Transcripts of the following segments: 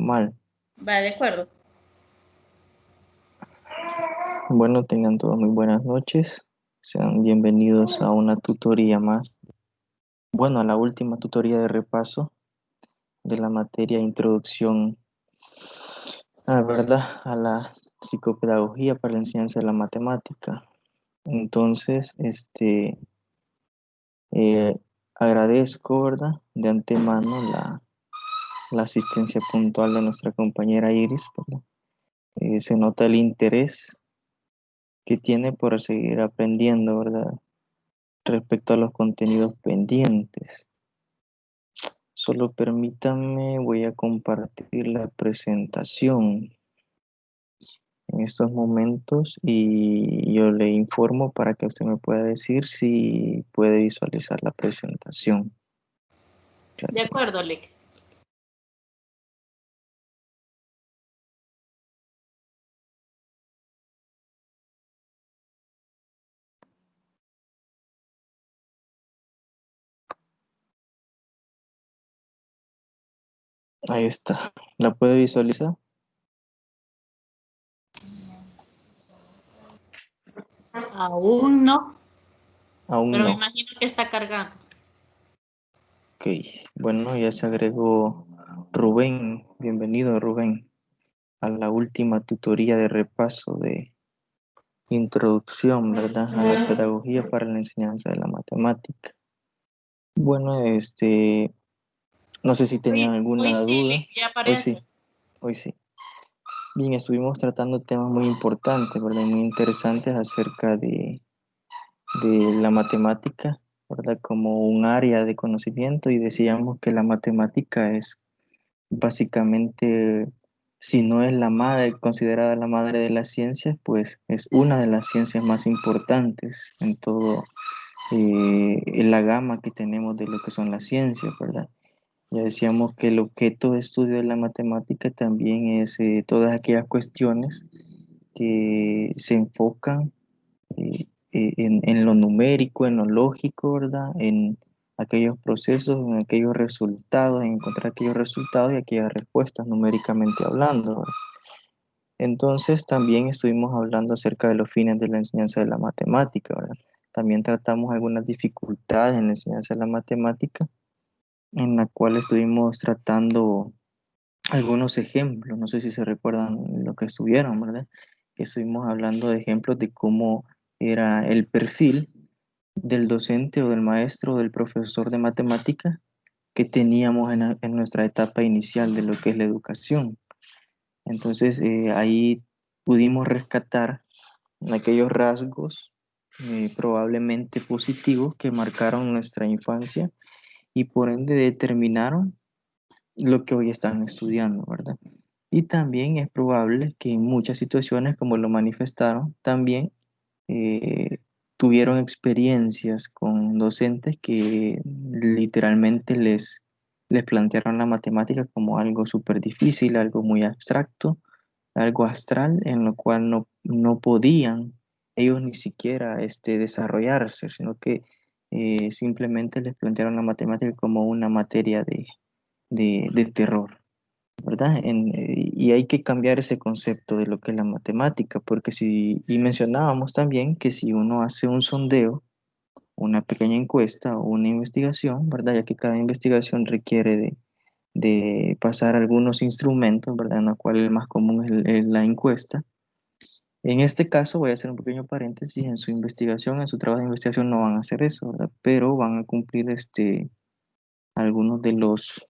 normal. Va, de acuerdo. Bueno, tengan todos muy buenas noches. Sean bienvenidos a una tutoría más. Bueno, a la última tutoría de repaso de la materia Introducción a la psicopedagogía para la enseñanza de la matemática. Entonces, eh, agradezco, ¿verdad? De antemano la asistencia puntual de nuestra compañera Iris, ¿verdad? Se nota el interés que tiene por seguir aprendiendo, ¿verdad? Respecto a los contenidos pendientes. Solo permítanme, voy a compartir la presentación en estos momentos y yo le informo para que usted me pueda decir si puede visualizar la presentación. De acuerdo, Lick. Ahí está. ¿La puede visualizar? Aún no, Aún pero me no. imagino que está cargando. Ok. Bueno, ya se agregó Rubén. Bienvenido, Rubén, a la última tutoría de repaso de introducción, ¿verdad? A la pedagogía para la enseñanza de la matemática. Bueno, no sé si tenían Hoy alguna sí, duda. Lick, ya Hoy aparece. sí, hoy sí. Bien, estuvimos tratando temas muy importantes, ¿verdad? Muy interesantes acerca de la matemática, ¿verdad? Como un área de conocimiento y decíamos que la matemática es básicamente, si no es la madre, considerada la madre de las ciencias, pues es una de las ciencias más importantes en todo en la gama que tenemos de lo que son las ciencias, ¿verdad? Ya decíamos que el objeto de estudio de la matemática también es todas aquellas cuestiones que se enfocan en lo numérico, en lo lógico, ¿verdad? En aquellos procesos, en aquellos resultados, en encontrar aquellos resultados y aquellas respuestas numéricamente hablando, ¿verdad? Entonces también estuvimos hablando acerca de los fines de la enseñanza de la matemática, ¿verdad? También tratamos algunas dificultades en la enseñanza de la matemática, en la cual estuvimos tratando algunos ejemplos, no sé si se recuerdan lo que estuvieron, ¿verdad? Que estuvimos hablando de ejemplos de cómo era el perfil del docente o del maestro o del profesor de matemática que teníamos en nuestra etapa inicial de lo que es la educación. Entonces ahí pudimos rescatar aquellos rasgos probablemente positivos que marcaron nuestra infancia y por ende determinaron lo que hoy están estudiando, ¿verdad? Y también es probable que en muchas situaciones, como lo manifestaron, también eh, tuvieron experiencias con docentes que literalmente les plantearon la matemática como algo súper difícil, algo muy abstracto, algo astral, en lo cual no podían ellos ni siquiera desarrollarse, sino que simplemente les plantearon la matemática como una materia de terror. ¿Verdad? Y hay que cambiar ese concepto de lo que es la matemática, porque y mencionábamos también que si uno hace un sondeo, una pequeña encuesta o una investigación, ¿verdad? Ya que cada investigación requiere de pasar algunos instrumentos, ¿verdad? En la cual el más común es la encuesta. En este caso, voy a hacer un pequeño paréntesis, en su investigación, en su trabajo de investigación no van a hacer eso, ¿verdad? Pero van a cumplir algunos de los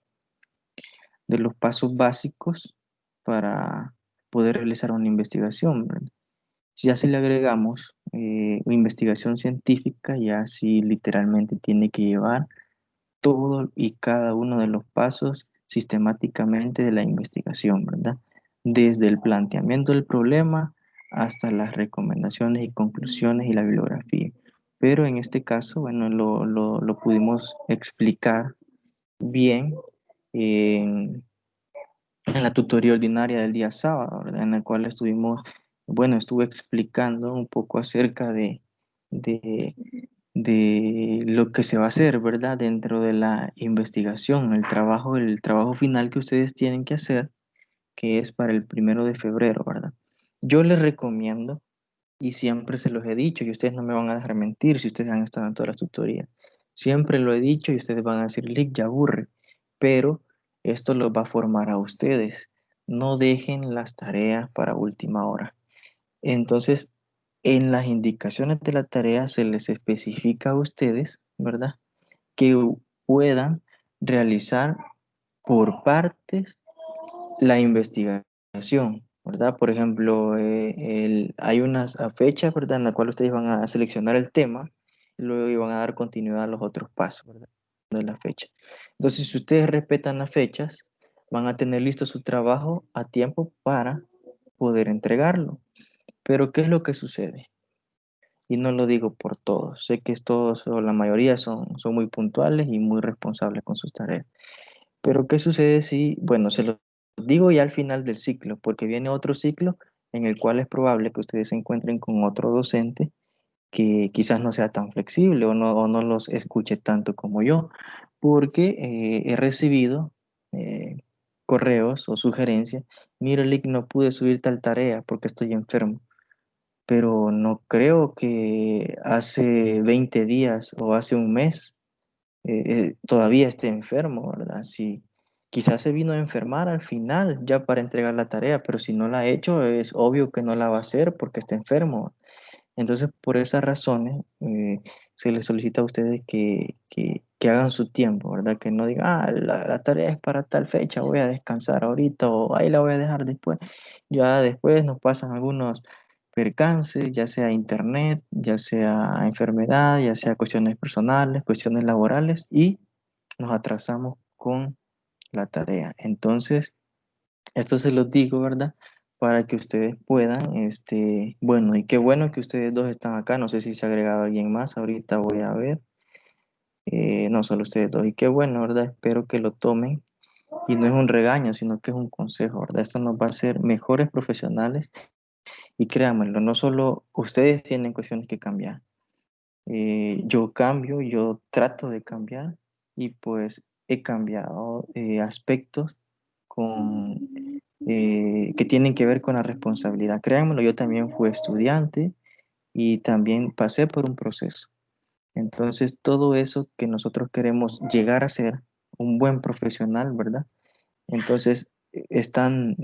pasos básicos para poder realizar una investigación, ¿verdad? Si ya si le agregamos investigación científica, ya sí literalmente tiene que llevar todo y cada uno de los pasos sistemáticamente de la investigación, ¿verdad? Desde el planteamiento del problema hasta las recomendaciones y conclusiones y la bibliografía. Pero en este caso, bueno, lo pudimos explicar bien en en la tutoría ordinaria del día sábado, ¿verdad? En la cual estuve explicando un poco acerca de, de lo que se va a hacer, ¿verdad? Dentro de la investigación, el trabajo final que ustedes tienen que hacer que es para el 1 de febrero, ¿verdad? Yo les recomiendo, y siempre se los he dicho, y ustedes no me van a dejar mentir si ustedes han estado en todas las tutorías. Siempre lo he dicho y ustedes van a decir, Lick, ya aburre, pero esto los va a formar a ustedes. No dejen las tareas para última hora. Entonces, en las indicaciones de la tarea se les especifica a ustedes, ¿verdad? Que puedan realizar por partes la investigación, ¿verdad? Por ejemplo, hay unas fechas, ¿verdad? En la cual ustedes van a seleccionar el tema y luego van a dar continuidad a los otros pasos, ¿verdad? De la fecha. Entonces, si ustedes respetan las fechas, van a tener listo su trabajo a tiempo para poder entregarlo. Pero, ¿qué es lo que sucede? Y no lo digo por todos, sé que todos o la mayoría son muy puntuales y muy responsables con sus tareas. Pero ¿qué sucede si, bueno, se lo digo ya al final del ciclo, porque viene otro ciclo en el cual es probable que ustedes se encuentren con otro docente que quizás no sea tan flexible o no los escuche tanto como yo, porque he recibido correos o sugerencias, mira, Lick, no pude subir tal tarea porque estoy enfermo, pero no creo que hace 20 días o hace un mes todavía esté enfermo, ¿verdad? Si quizás se vino a enfermar al final ya para entregar la tarea, pero si no la ha hecho, es obvio que no la va a hacer porque está enfermo. Entonces, por esas razones, se les solicita a ustedes que hagan su tiempo, ¿verdad? Que no digan, la tarea es para tal fecha, voy a descansar ahorita o ahí la voy a dejar después. Ya después nos pasan algunos percances, ya sea internet, ya sea enfermedad, ya sea cuestiones personales, cuestiones laborales y nos atrasamos con la tarea. Entonces, esto se los digo, ¿verdad? Para que ustedes puedan, bueno, y qué bueno que ustedes dos están acá. No sé si se ha agregado alguien más. Ahorita voy a ver. No, solo ustedes dos. Y qué bueno, ¿verdad? Espero que lo tomen. Y no es un regaño, sino que es un consejo, ¿verdad? Esto nos va a hacer mejores profesionales. Y créanmelo, no solo ustedes tienen cuestiones que cambiar. Yo cambio, yo trato de cambiar y pues he cambiado aspectos con que tienen que ver con la responsabilidad. Créanmelo, yo también fui estudiante y también pasé por un proceso. Entonces, todo eso que nosotros queremos llegar a ser un buen profesional, ¿verdad? Entonces, están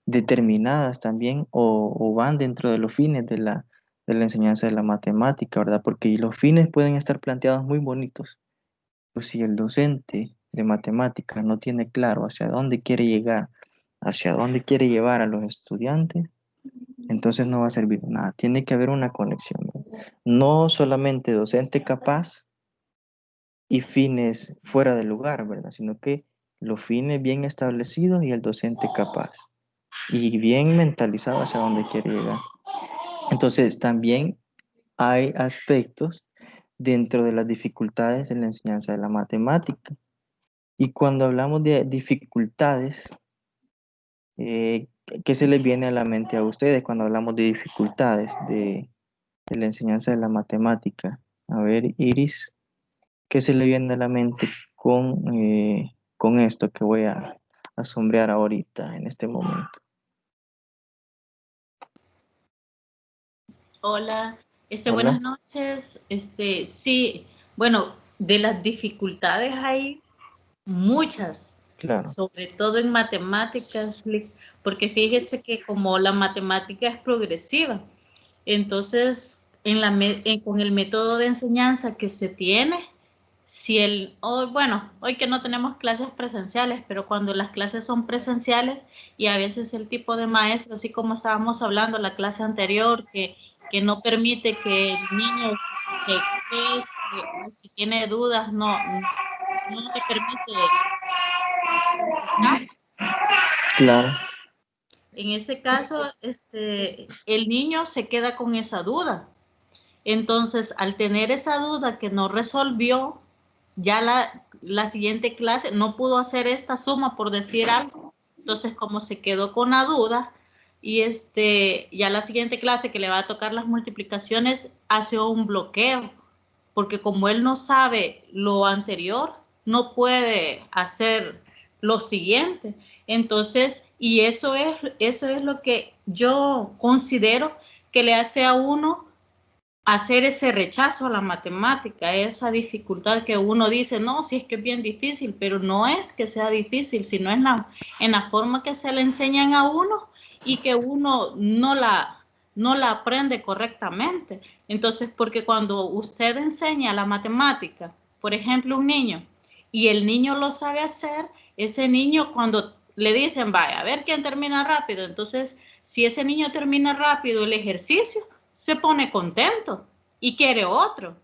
determinadas también o van dentro de los fines de la enseñanza de la matemática, ¿verdad? Porque los fines pueden estar planteados muy bonitos, pero si el docente de matemáticas no tiene claro hacia dónde quiere llegar, hacia dónde quiere llevar a los estudiantes, entonces no va a servir de nada. Tiene que haber una conexión, ¿no? No solamente docente capaz y fines fuera de lugar, ¿verdad? Sino que los fines bien establecidos y el docente capaz y bien mentalizado hacia dónde quiere llegar. Entonces, también hay aspectos dentro de las dificultades de la enseñanza de la matemática. Y cuando hablamos de dificultades, eh, ¿qué se les viene a la mente a ustedes cuando hablamos de dificultades de la enseñanza de la matemática? A ver, Iris, ¿qué se le viene a la mente con esto que voy a sombrear ahorita, en este momento? Hola, buenas Hola, noches. Sí, bueno, de las dificultades hay muchas, claro, sobre todo en matemáticas, porque fíjese que como la matemática es progresiva, entonces con el método de enseñanza que se tiene, si bueno, hoy que no tenemos clases presenciales, pero cuando las clases son presenciales y a veces el tipo de maestro, así como estábamos hablando la clase anterior, que no permite que el niño se exprese o si tiene dudas, no le permite hacer sus casos. claro, En ese caso, el niño se queda con esa duda. Entonces, al tener esa duda que no resolvió, ya la siguiente clase no pudo hacer esta suma por decir algo. Entonces, como se quedó con la duda, y ya la siguiente clase que le va a tocar las multiplicaciones hace un bloqueo, porque como él no sabe lo anterior, no puede hacer lo siguiente. Entonces, y eso es lo que yo considero que le hace a uno hacer ese rechazo a la matemática, esa dificultad que uno dice, no, si es que es bien difícil, pero no es que sea difícil, sino en la forma que se le enseñan a uno y que uno no la aprende correctamente. Entonces, porque cuando usted enseña la matemática, por ejemplo, un niño, y el niño lo sabe hacer, ese niño cuando le dicen, vaya, a ver quién termina rápido, entonces, si ese niño termina rápido el ejercicio, se pone contento y quiere otro.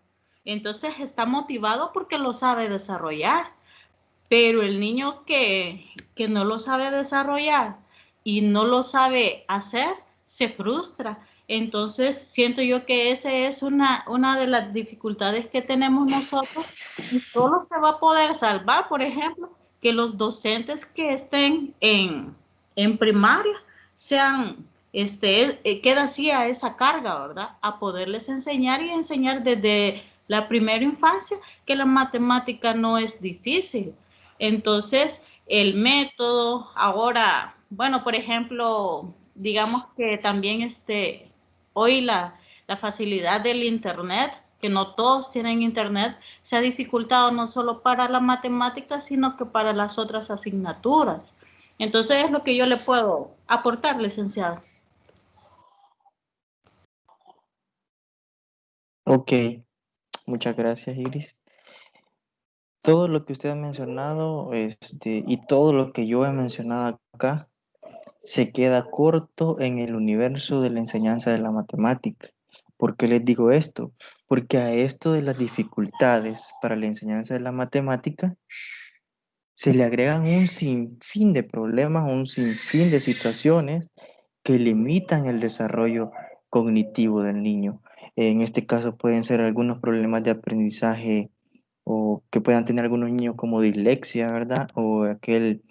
Entonces está motivado porque lo sabe desarrollar. Pero el niño que no lo sabe desarrollar y no lo sabe hacer, se frustra. Entonces siento yo que esa es una de las dificultades que tenemos nosotros y solo se va a poder salvar, por ejemplo, que los docentes que estén en primaria sean, queda así a esa carga, ¿verdad? A poderles enseñar y enseñar desde la primera infancia que la matemática no es difícil. Entonces, el método, ahora, bueno, por ejemplo, digamos que también hoy la facilidad del Internet, que no todos tienen Internet, se ha dificultado no solo para la matemática, sino que para las otras asignaturas. Entonces, es lo que yo le puedo aportar, licenciado. Ok, muchas gracias, Iris. Todo lo que usted ha mencionado, y todo lo que yo he mencionado acá, se queda corto en el universo de la enseñanza de la matemática. ¿Por qué les digo esto? Porque a esto de las dificultades para la enseñanza de la matemática se le agregan un sinfín de problemas, un sinfín de situaciones que limitan el desarrollo cognitivo del niño. En este caso pueden ser algunos problemas de aprendizaje o que puedan tener algunos niños como dislexia, ¿verdad? O aquel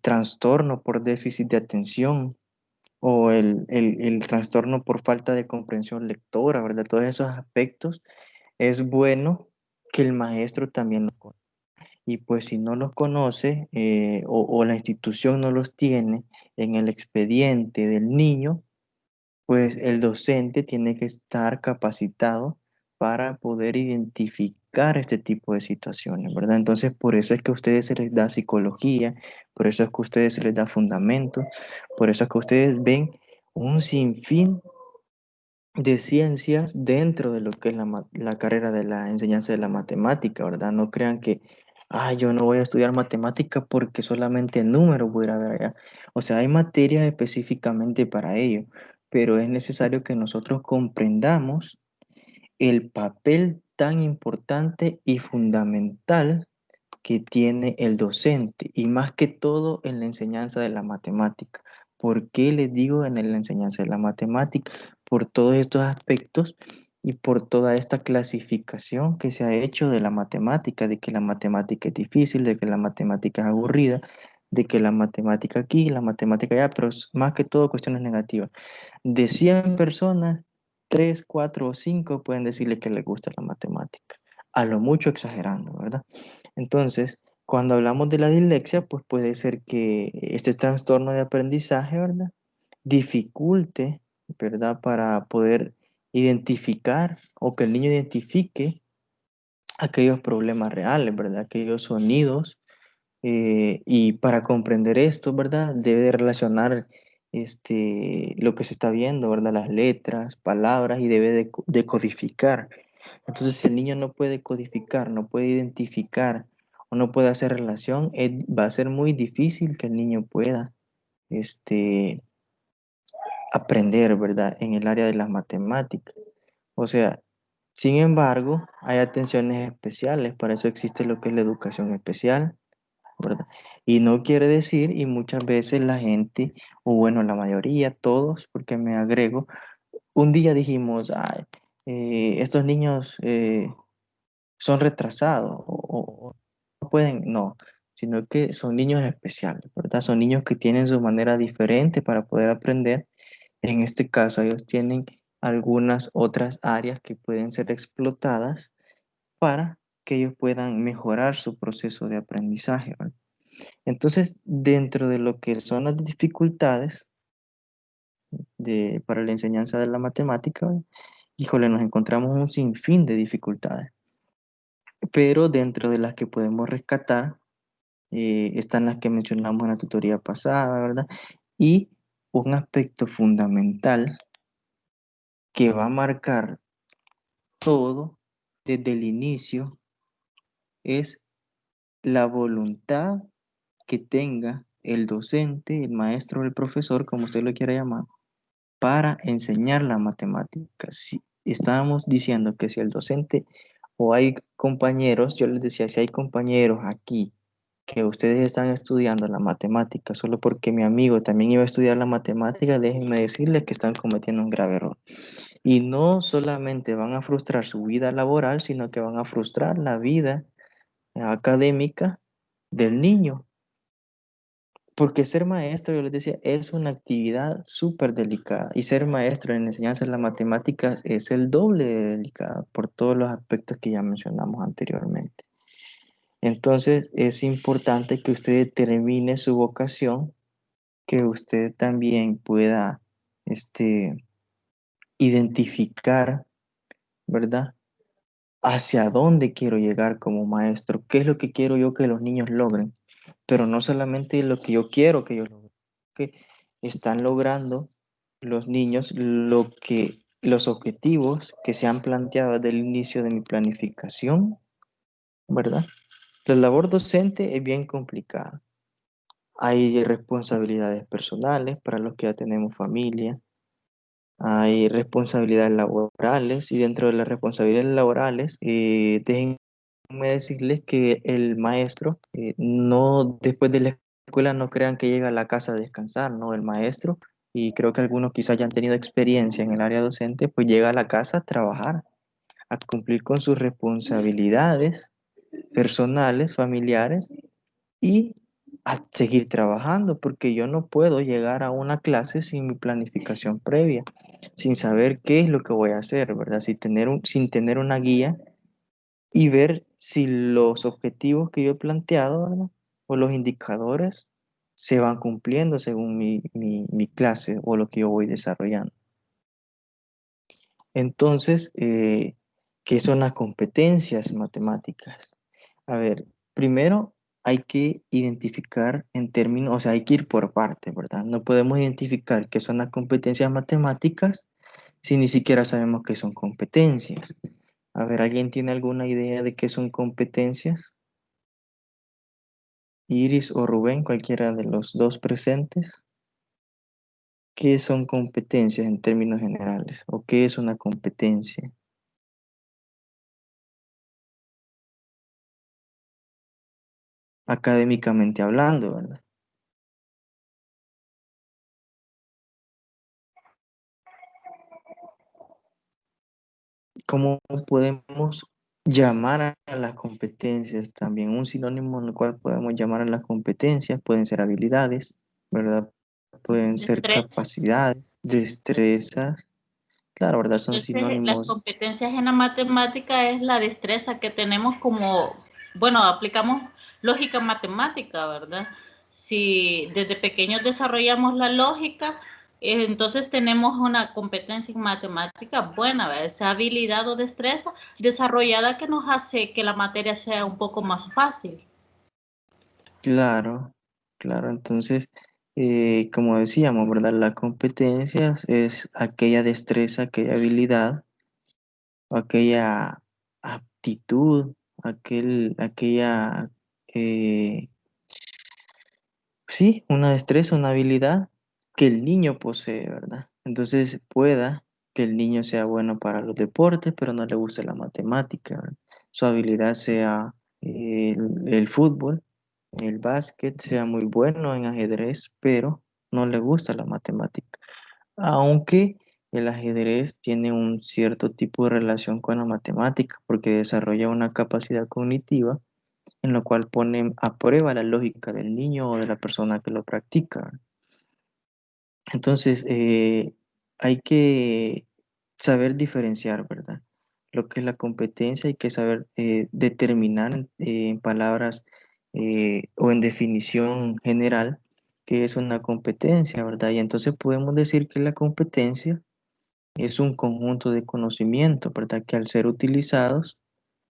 trastorno por déficit de atención o el trastorno por falta de comprensión lectora, ¿verdad? Todos esos aspectos es bueno que el maestro también los conozca. Y pues si no los conoce o la institución no los tiene en el expediente del niño, pues el docente tiene que estar capacitado para poder identificar este tipo de situaciones, ¿verdad? Entonces, por eso es que a ustedes se les da psicología, por eso es que a ustedes se les da fundamento, por eso es que ustedes ven un sinfín de ciencias dentro de lo que es la carrera de la enseñanza de la matemática, ¿verdad? No crean que, yo no voy a estudiar matemática porque solamente números voy a ir a ver allá. O sea, hay materias específicamente para ello, pero es necesario que nosotros comprendamos el papel tan importante y fundamental que tiene el docente y más que todo en la enseñanza de la matemática. ¿Por qué les digo en la enseñanza de la matemática? Por todos estos aspectos y por toda esta clasificación que se ha hecho de la matemática, de que la matemática es difícil, de que la matemática es aburrida, de que la matemática aquí, la matemática allá, pero más que todo cuestiones negativas. De 100 personas, 3 4 o 5 pueden decirle que les gusta la matemática, a lo mucho exagerando, ¿verdad? Entonces, cuando hablamos de la dislexia, pues puede ser que este trastorno de aprendizaje, ¿verdad? Dificulte, ¿verdad? Para poder identificar o que el niño identifique aquellos problemas reales, ¿verdad? Aquellos sonidos. Y para comprender esto, ¿verdad? Debe de relacionar lo que se está viendo, ¿verdad? Las letras, palabras y debe de codificar. Entonces, si el niño no puede codificar, no puede identificar o no puede hacer relación, va a ser muy difícil que el niño pueda este, aprender, ¿verdad? En el área de las matemáticas. O sea, sin embargo, hay atenciones especiales, para eso existe lo que es la educación especial, ¿verdad? Y no quiere decir, y muchas veces la gente, o bueno, la mayoría, todos, porque me agrego, un día dijimos, "Ay, estos niños son retrasados o no pueden, no, sino que son niños especiales, ¿verdad? Son niños que tienen su manera diferente para poder aprender. En este caso, ellos tienen algunas otras áreas que pueden ser explotadas para que ellos puedan mejorar su proceso de aprendizaje, ¿verdad? Entonces, dentro de lo que son las dificultades para la enseñanza de la matemática, híjole, nos encontramos un sinfín de dificultades, pero dentro de las que podemos rescatar, están las que mencionamos en la tutoría pasada, ¿verdad? Y un aspecto fundamental que va a marcar todo desde el inicio es la voluntad que tenga el docente, el maestro o el profesor, como usted lo quiera llamar, para enseñar la matemática. Si estábamos diciendo que si el docente o hay compañeros, yo les decía, si hay compañeros aquí que ustedes están estudiando la matemática solo porque mi amigo también iba a estudiar la matemática, déjenme decirles que están cometiendo un grave error. Y no solamente van a frustrar su vida laboral, sino que van a frustrar la vida académica del niño. Porque ser maestro, yo les decía, es una actividad súper delicada. Y ser maestro en enseñanza de las matemáticas es el doble de delicado por todos los aspectos que ya mencionamos anteriormente. Entonces, es importante que usted determine su vocación, que usted también pueda identificar, ¿verdad? Hacia dónde quiero llegar como maestro, qué es lo que quiero yo que los niños logren, pero no solamente lo que yo quiero que ellos logren, que están logrando los niños los objetivos que se han planteado desde el inicio de mi planificación, ¿verdad? La labor docente es bien complicada. Hay responsabilidades personales para los que ya tenemos familia, hay responsabilidades laborales y dentro de las responsabilidades laborales, déjenme decirles que el maestro, no después de la escuela no crean que llega a la casa a descansar, ¿no? El maestro, y creo que algunos quizás ya han tenido experiencia en el área docente, pues llega a la casa a trabajar, a cumplir con sus responsabilidades personales, familiares y a seguir trabajando, porque yo no puedo llegar a una clase sin mi planificación previa, sin saber qué es lo que voy a hacer, ¿verdad? Sin tener una guía y ver si los objetivos que yo he planteado, ¿verdad? O los indicadores se van cumpliendo según mi clase o lo que yo voy desarrollando. Entonces, ¿qué son las competencias matemáticas? A ver, primero hay que identificar en términos, o sea, hay que ir por partes, ¿verdad? No podemos identificar qué son las competencias matemáticas si ni siquiera sabemos qué son competencias. A ver, ¿alguien tiene alguna idea de qué son competencias? Iris o Rubén, cualquiera de los dos presentes. ¿Qué son competencias en términos generales? ¿O qué es una competencia? Académicamente hablando, ¿verdad? ¿Cómo podemos llamar a las competencias también? Un sinónimo en el cual podemos llamar a las competencias pueden ser habilidades, ¿verdad? Pueden ser Destreza. capacidades, destrezas, claro, ¿verdad? Son Entonces, las sinónimos. competencias en la matemática es la destreza que tenemos como, bueno, aplicamos lógica matemática, ¿verdad? Si desde pequeños desarrollamos la lógica, entonces tenemos una competencia en matemática buena, ¿verdad? Esa habilidad o destreza desarrollada que nos hace que la materia sea un poco más fácil. Claro, claro. Entonces, como decíamos, ¿verdad? La competencia es aquella destreza, aquella habilidad, aquella aptitud, aquella, eh, sí, una destreza, una habilidad que el niño posee, ¿verdad? Entonces, pueda que el niño sea bueno para los deportes, pero no le guste la matemática, ¿verdad? Su habilidad sea el fútbol, el básquet, sea muy bueno en ajedrez, pero no le gusta la matemática. Aunque el ajedrez tiene un cierto tipo de relación con la matemática, porque desarrolla una capacidad cognitiva en lo cual pone a prueba la lógica del niño o de la persona que lo practica. Entonces, hay que saber diferenciar, ¿verdad? Lo que es la competencia, hay que saber determinar en palabras o en definición general, qué es una competencia, ¿verdad? Y entonces podemos decir que la competencia es un conjunto de conocimientos, ¿verdad? Que al ser utilizados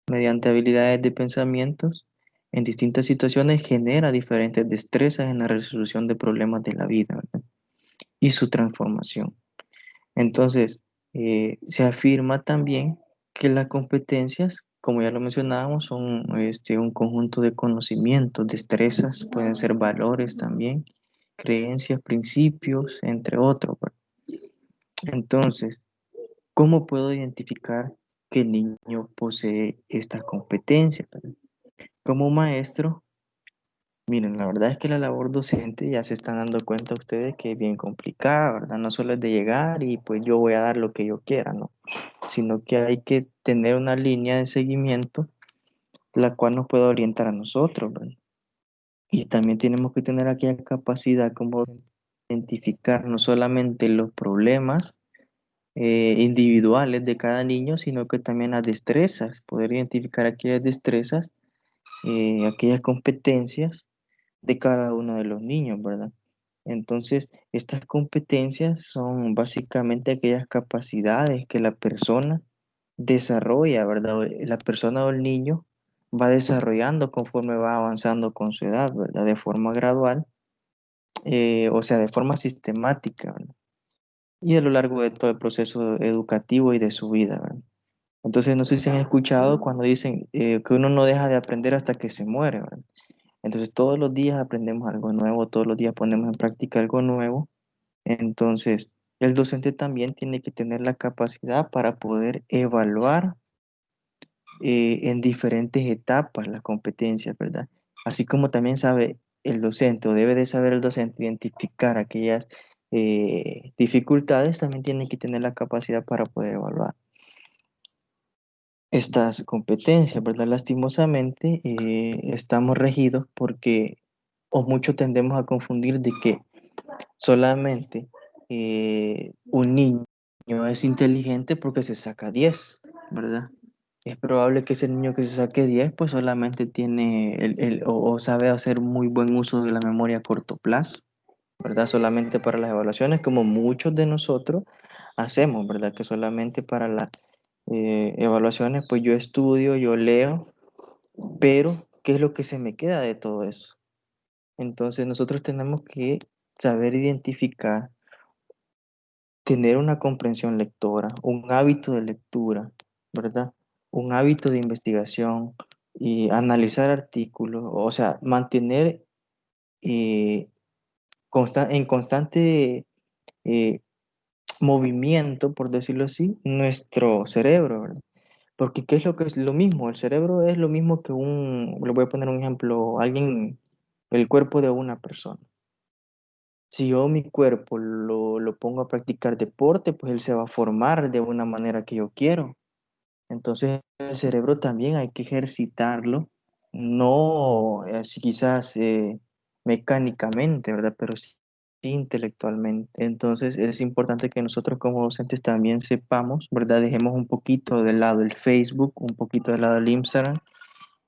mediante habilidades de pensamientos en distintas situaciones genera diferentes destrezas en la resolución de problemas de la vida, ¿verdad? Y su transformación. Entonces, se afirma también que las competencias, como ya lo mencionábamos, son un conjunto de conocimientos, destrezas, pueden ser valores también, creencias, principios, entre otros, ¿verdad? Entonces, ¿cómo puedo identificar que el niño posee estas competencias, ¿verdad? Como maestro, miren, la verdad es que la labor docente ya se están dando cuenta ustedes que es bien complicada, ¿verdad? No solo es de llegar y pues yo voy a dar lo que yo quiera, ¿no? Sino que hay que tener una línea de seguimiento la cual nos pueda orientar a nosotros, ¿verdad? Y también tenemos que tener aquella capacidad como de identificar no solamente los problemas individuales de cada niño, sino que también las destrezas, poder identificar aquellas destrezas, aquellas competencias de cada uno de los niños, ¿verdad? Entonces, estas competencias son básicamente aquellas capacidades que la persona desarrolla, ¿verdad? La persona o el niño va desarrollando conforme va avanzando con su edad, ¿verdad? De forma gradual, o sea, de forma sistemática, ¿verdad? Y a lo largo de todo el proceso educativo y de su vida, ¿verdad? Entonces, no sé si han escuchado cuando dicen que uno no deja de aprender hasta que se muere, ¿verdad? Entonces, todos los días aprendemos algo nuevo, todos los días ponemos en práctica algo nuevo. Entonces, el docente también tiene que tener la capacidad para poder evaluar en diferentes etapas las competencias, ¿verdad? Así como también sabe el docente o debe de saber el docente identificar aquellas dificultades, también tiene que tener la capacidad para poder evaluar estas competencias, ¿verdad? Lastimosamente, estamos regidos porque, o mucho tendemos a confundir de que solamente un niño es inteligente porque se saca 10, ¿verdad? Es probable que ese niño que se saque 10 pues solamente tiene o sabe hacer muy buen uso de la memoria a corto plazo, ¿verdad? Solamente para las evaluaciones, como muchos de nosotros hacemos, ¿verdad? Que solamente para las evaluaciones, pues yo estudio, yo leo, pero ¿qué es lo que se me queda de todo eso? Entonces nosotros tenemos que saber identificar, tener una comprensión lectora, un hábito de lectura, ¿verdad? Un hábito de investigación y analizar artículos, o sea, mantener eh, en constante eh, movimiento, por decirlo así, nuestro cerebro, ¿verdad? Porque ¿qué es lo que es lo mismo? El cerebro es lo mismo que le voy a poner un ejemplo, el cuerpo de una persona. Si yo mi cuerpo lo pongo a practicar deporte, pues él se va a formar de una manera que yo quiero. Entonces el cerebro también hay que ejercitarlo, no así quizás mecánicamente, ¿verdad? Pero sí intelectualmente. Entonces es importante que nosotros como docentes también sepamos, ¿verdad? Dejemos un poquito de lado el Facebook, un poquito de lado el Instagram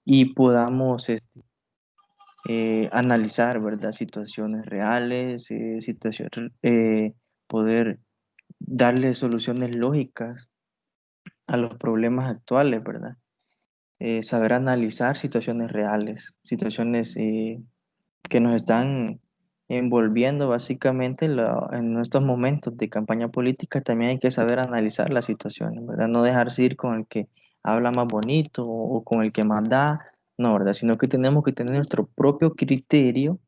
y podamos analizar, ¿verdad? Situaciones reales, poder darle soluciones lógicas a los problemas actuales, ¿verdad? Saber analizar situaciones reales, situaciones que nos están envolviendo básicamente en estos momentos de campaña política. También hay que saber analizar las situaciones, ¿verdad? No dejarse ir con el que habla más bonito o con el que más da, no, ¿verdad? Sino que tenemos que tener nuestro propio criterio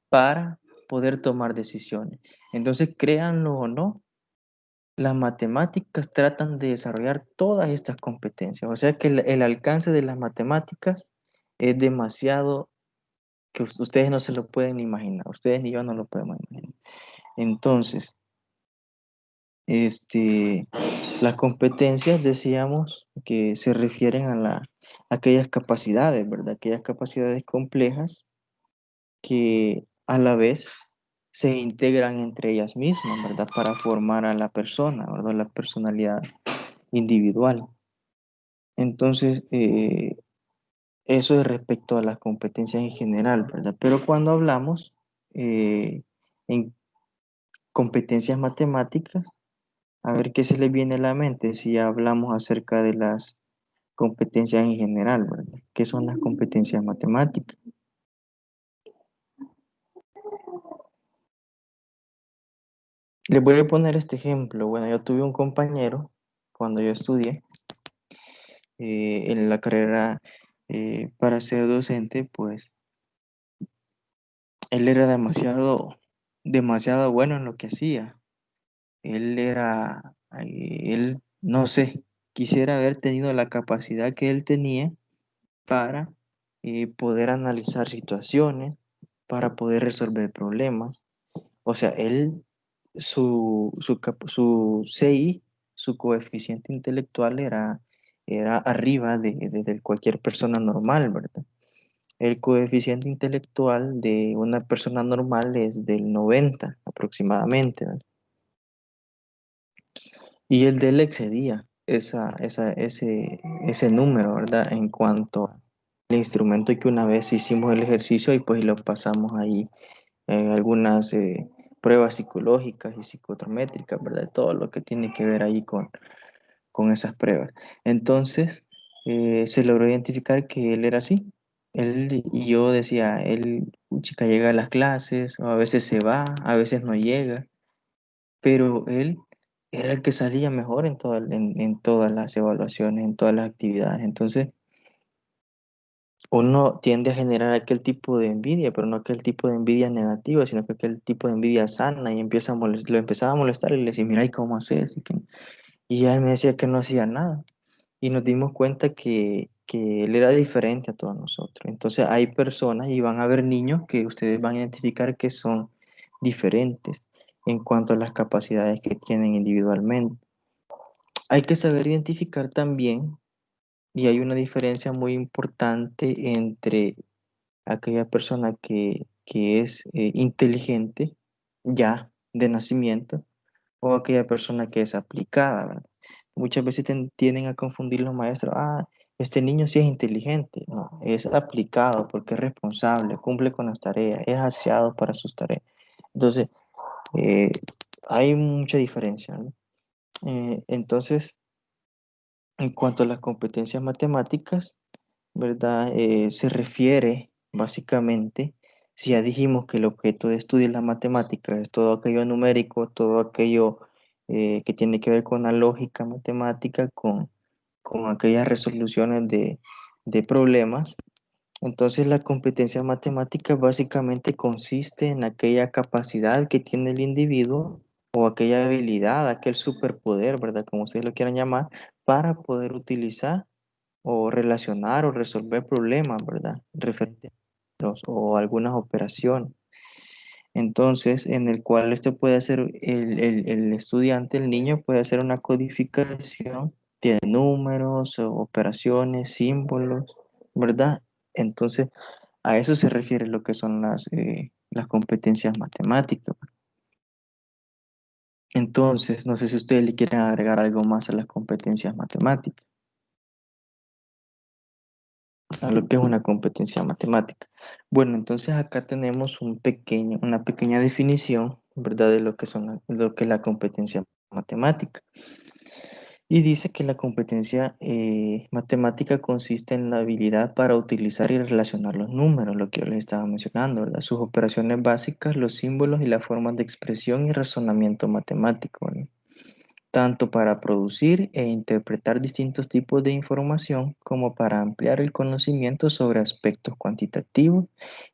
para poder tomar decisiones. Entonces, créanlo o no, las matemáticas tratan de desarrollar todas estas competencias. O sea que el alcance de las matemáticas es demasiado que ustedes no se lo pueden imaginar. Ustedes ni yo no lo podemos imaginar. Entonces, este, las competencias decíamos que se refieren a aquellas capacidades, ¿verdad? Aquellas capacidades complejas que a la vez se integran entre ellas mismas, ¿verdad? Para formar a la persona, ¿verdad? La personalidad individual. Entonces, Eso es respecto a las competencias en general, ¿verdad? Pero cuando hablamos en competencias matemáticas, a ver qué se le viene a la mente si hablamos acerca de las competencias en general, ¿verdad? ¿Qué son las competencias matemáticas? Les voy a poner este ejemplo. Bueno, yo tuve un compañero cuando yo estudié en la carrera para ser docente, pues él era demasiado bueno en lo que hacía. Él, no sé, quisiera haber tenido la capacidad que él tenía para poder analizar situaciones, para poder resolver problemas. O sea, su CI, su coeficiente intelectual era arriba de cualquier persona normal, ¿verdad? El coeficiente intelectual de una persona normal es del 90 aproximadamente, ¿verdad? Y el de él excedía ese número, ¿verdad? En cuanto al instrumento que una vez hicimos el ejercicio y pues lo pasamos ahí en algunas pruebas psicológicas y psicométricas, ¿verdad? Todo lo que tiene que ver ahí con esas pruebas. Entonces, se logró identificar que él era así. Él, y yo decía, él, chica, llega a las clases, o a veces se va, a veces no llega, pero él era el que salía mejor en todas las evaluaciones, en todas las actividades. Entonces, uno tiende a generar aquel tipo de envidia, pero no aquel tipo de envidia negativa, sino que aquel tipo de envidia sana y empieza lo empezaba a molestar y le decía, mira, ¿y cómo haces? Y él me decía que no hacía nada. Y nos dimos cuenta que él era diferente a todos nosotros. Entonces hay personas y van a haber niños que ustedes van a identificar que son diferentes en cuanto a las capacidades que tienen individualmente. Hay que saber identificar también, y hay una diferencia muy importante entre aquella persona que es inteligente ya de nacimiento o aquella persona que es aplicada, ¿verdad? Muchas veces tienden a confundir los maestros, este niño sí es inteligente, no, es aplicado porque es responsable, cumple con las tareas, es aseado para sus tareas. Entonces, eh, hay mucha diferencia, ¿no? Entonces, en cuanto a las competencias matemáticas, ¿verdad? Se refiere básicamente, si ya dijimos que el objeto de estudio es la matemática, es todo aquello numérico, todo aquello que tiene que ver con la lógica matemática, con aquellas resoluciones de problemas. Entonces la competencia matemática básicamente consiste en aquella capacidad que tiene el individuo o aquella habilidad, aquel superpoder, ¿verdad? Como ustedes lo quieran llamar, para poder utilizar o relacionar o resolver problemas, ¿verdad? Referentes o algunas operaciones. Entonces, en el cual este puede hacer el estudiante, el niño puede hacer una codificación de números, o operaciones, símbolos, ¿verdad? Entonces, a eso se refiere lo que son las competencias matemáticas. Entonces, no sé si ustedes le quieren agregar algo más a las competencias matemáticas, a lo que es una competencia matemática. Bueno, entonces acá tenemos una pequeña definición, ¿verdad? De lo que lo que es la competencia matemática. Y dice que la competencia matemática consiste en la habilidad para utilizar y relacionar los números, lo que yo les estaba mencionando, ¿verdad? Sus operaciones básicas, los símbolos y las formas de expresión y razonamiento matemático, ¿no? Tanto para producir e interpretar distintos tipos de información como para ampliar el conocimiento sobre aspectos cuantitativos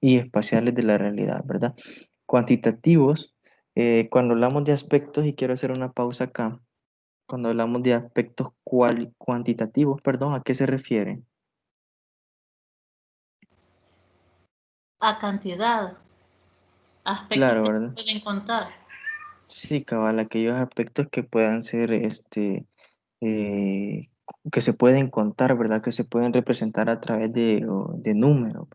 y espaciales de la realidad, ¿verdad? Cuantitativos, cuando hablamos de aspectos, y quiero hacer una pausa acá, cuando hablamos de aspectos cuantitativos, perdón, ¿a qué se refiere? A cantidad, aspectos Claro, que se ¿verdad? pueden contar. Sí, cabal, aquellos aspectos que puedan ser, eh, que se pueden contar, ¿verdad? Que se pueden representar a través de números.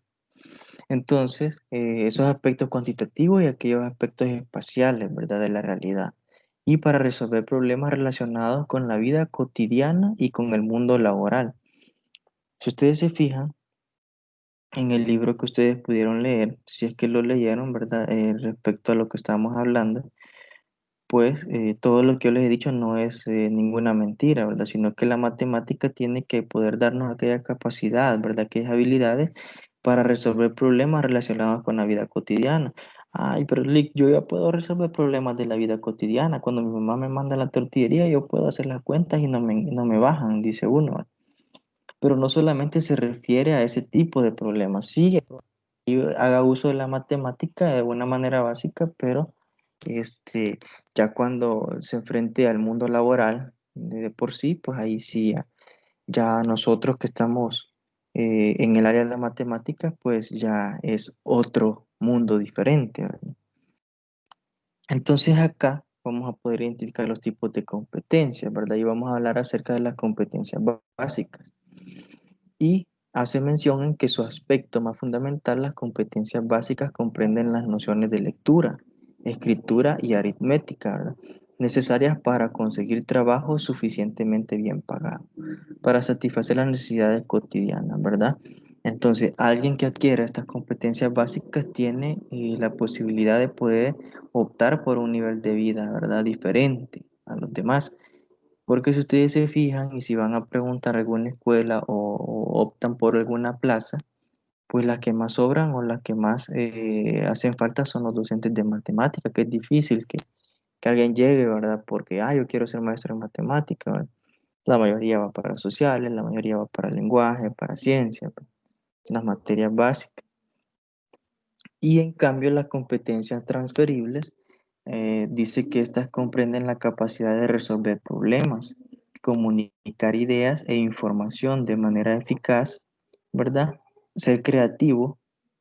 Entonces, esos aspectos cuantitativos y aquellos aspectos espaciales, ¿verdad? De la realidad. Y para resolver problemas relacionados con la vida cotidiana y con el mundo laboral. Si ustedes se fijan, en el libro que ustedes pudieron leer, si es que lo leyeron, ¿verdad? Respecto a lo que estábamos hablando, pues todo lo que yo les he dicho no es ninguna mentira, ¿verdad? Sino que la matemática tiene que poder darnos aquella capacidad, ¿verdad? Aquellas habilidades para resolver problemas relacionados con la vida cotidiana. Ay, pero Lick, yo ya puedo resolver problemas de la vida cotidiana. Cuando mi mamá me manda a la tortillería, yo puedo hacer las cuentas y no me bajan, dice uno. Pero no solamente se refiere a ese tipo de problemas. Sí, y haga uso de la matemática de una manera básica, pero este, ya cuando se enfrente al mundo laboral de por sí, pues ahí sí, ya nosotros que estamos en el área de la matemática, pues ya es otro mundo diferente, ¿verdad? Entonces acá vamos a poder identificar los tipos de competencias, ¿verdad? Y vamos a hablar acerca de las competencias básicas. Y hace mención en que su aspecto más fundamental, las competencias básicas comprenden las nociones de lectura, escritura y aritmética, ¿verdad? Necesarias para conseguir trabajo suficientemente bien pagado, para satisfacer las necesidades cotidianas, ¿verdad? Entonces, alguien que adquiera estas competencias básicas tiene la posibilidad de poder optar por un nivel de vida, ¿verdad? Diferente a los demás. Porque si ustedes se fijan y si van a preguntar a alguna escuela o optan por alguna plaza, pues las que más sobran o las que más hacen falta son los docentes de matemática, que es difícil que alguien llegue, ¿verdad? Porque, yo quiero ser maestro de matemática, ¿verdad? La mayoría va para sociales, la mayoría va para lenguaje, para ciencia, pues, las materias básicas. Y en cambio las competencias transferibles dice que estas comprenden la capacidad de resolver problemas, comunicar ideas e información de manera eficaz, ¿verdad? Ser creativo,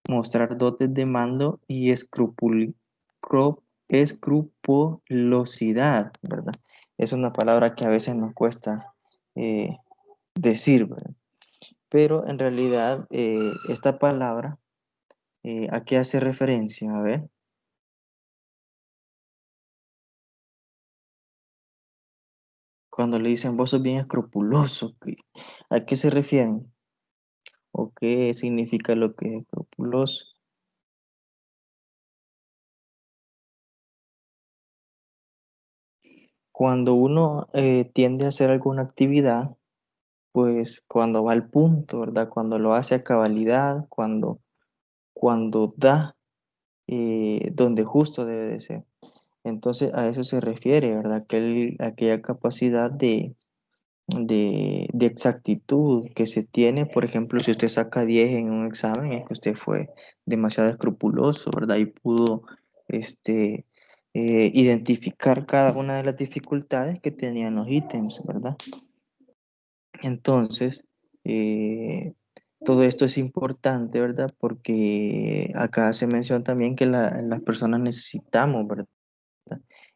mostrar dotes de mando y escrupulosidad, ¿verdad? Es una palabra que a veces nos cuesta eh, decir, ¿verdad? Pero en realidad esta palabra, ¿a qué hace referencia? A ver, cuando le dicen vos sos bien escrupuloso, ¿a qué se refieren? ¿O qué significa lo que es escrupuloso? Cuando uno tiende a hacer alguna actividad, pues cuando va al punto, ¿verdad? Cuando lo hace a cabalidad, cuando da donde justo debe de ser. Entonces a eso se refiere, ¿verdad? Aquella capacidad de exactitud que se tiene, por ejemplo, si usted saca 10 en un examen, es que usted fue demasiado escrupuloso, ¿verdad? Y pudo este, identificar cada una de las dificultades que tenían los ítems, ¿verdad? Entonces, eh, todo esto es importante, ¿verdad? Porque acá se menciona también que las personas necesitamos, ¿verdad?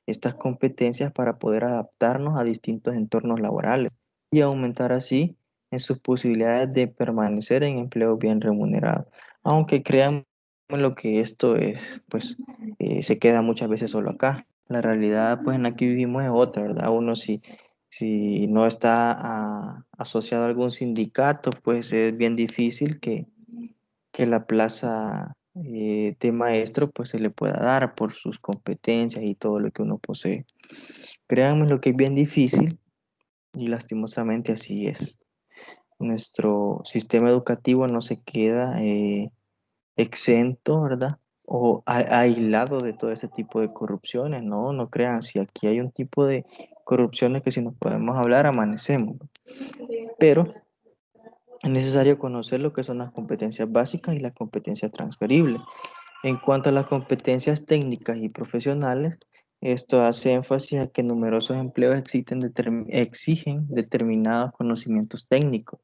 Estas competencias para poder adaptarnos a distintos entornos laborales y aumentar así en sus posibilidades de permanecer en empleos bien remunerados. Aunque crean lo que esto es, pues se queda muchas veces solo acá. La realidad, pues en la que vivimos es otra, ¿verdad? Uno si no está asociado a algún sindicato, pues es bien difícil que la plaza de maestro pues se le pueda dar por sus competencias y todo lo que uno posee. Créanme lo que es bien difícil y lastimosamente así es. Nuestro sistema educativo no se queda exento, ¿verdad? O aislado de todo ese tipo de corrupciones, no, no crean, si aquí hay un tipo de corrupciones que si nos podemos hablar amanecemos, pero es necesario conocer lo que son las competencias básicas y las competencias transferibles. En cuanto a las competencias técnicas y profesionales, esto hace énfasis a que numerosos empleos exigen determinados conocimientos técnicos,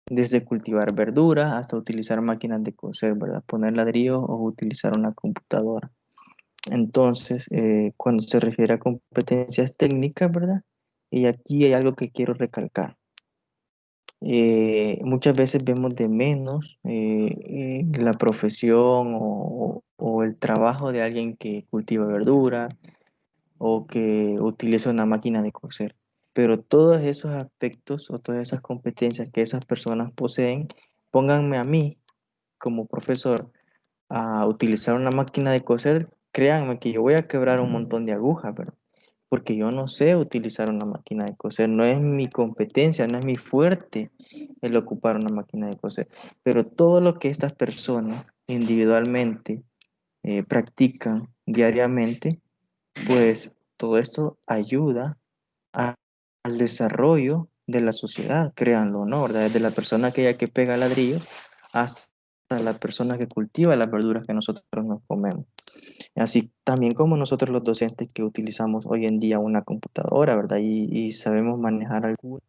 desde cultivar verduras hasta utilizar máquinas de coser, ¿verdad? Poner ladrillos o utilizar una computadora. Entonces, cuando se refiere a competencias técnicas, ¿verdad? Y aquí hay algo que quiero recalcar. Muchas veces vemos de menos la profesión o el trabajo de alguien que cultiva verdura o que utiliza una máquina de coser. Pero todos esos aspectos o todas esas competencias que esas personas poseen, pónganme a mí como profesor a utilizar una máquina de coser, créanme que yo voy a quebrar un montón de agujas, ¿verdad? Porque yo no sé utilizar una máquina de coser, no es mi competencia, no es mi fuerte el ocupar una máquina de coser, pero todo lo que estas personas individualmente practican diariamente, pues todo esto ayuda a- al desarrollo de la sociedad, créanlo, ¿no? ¿Verdad? Desde la persona aquella que pega ladrillo hasta la persona que cultiva las verduras que nosotros nos comemos. Así también como nosotros los docentes que utilizamos hoy en día una computadora, ¿verdad? Y sabemos manejar algunas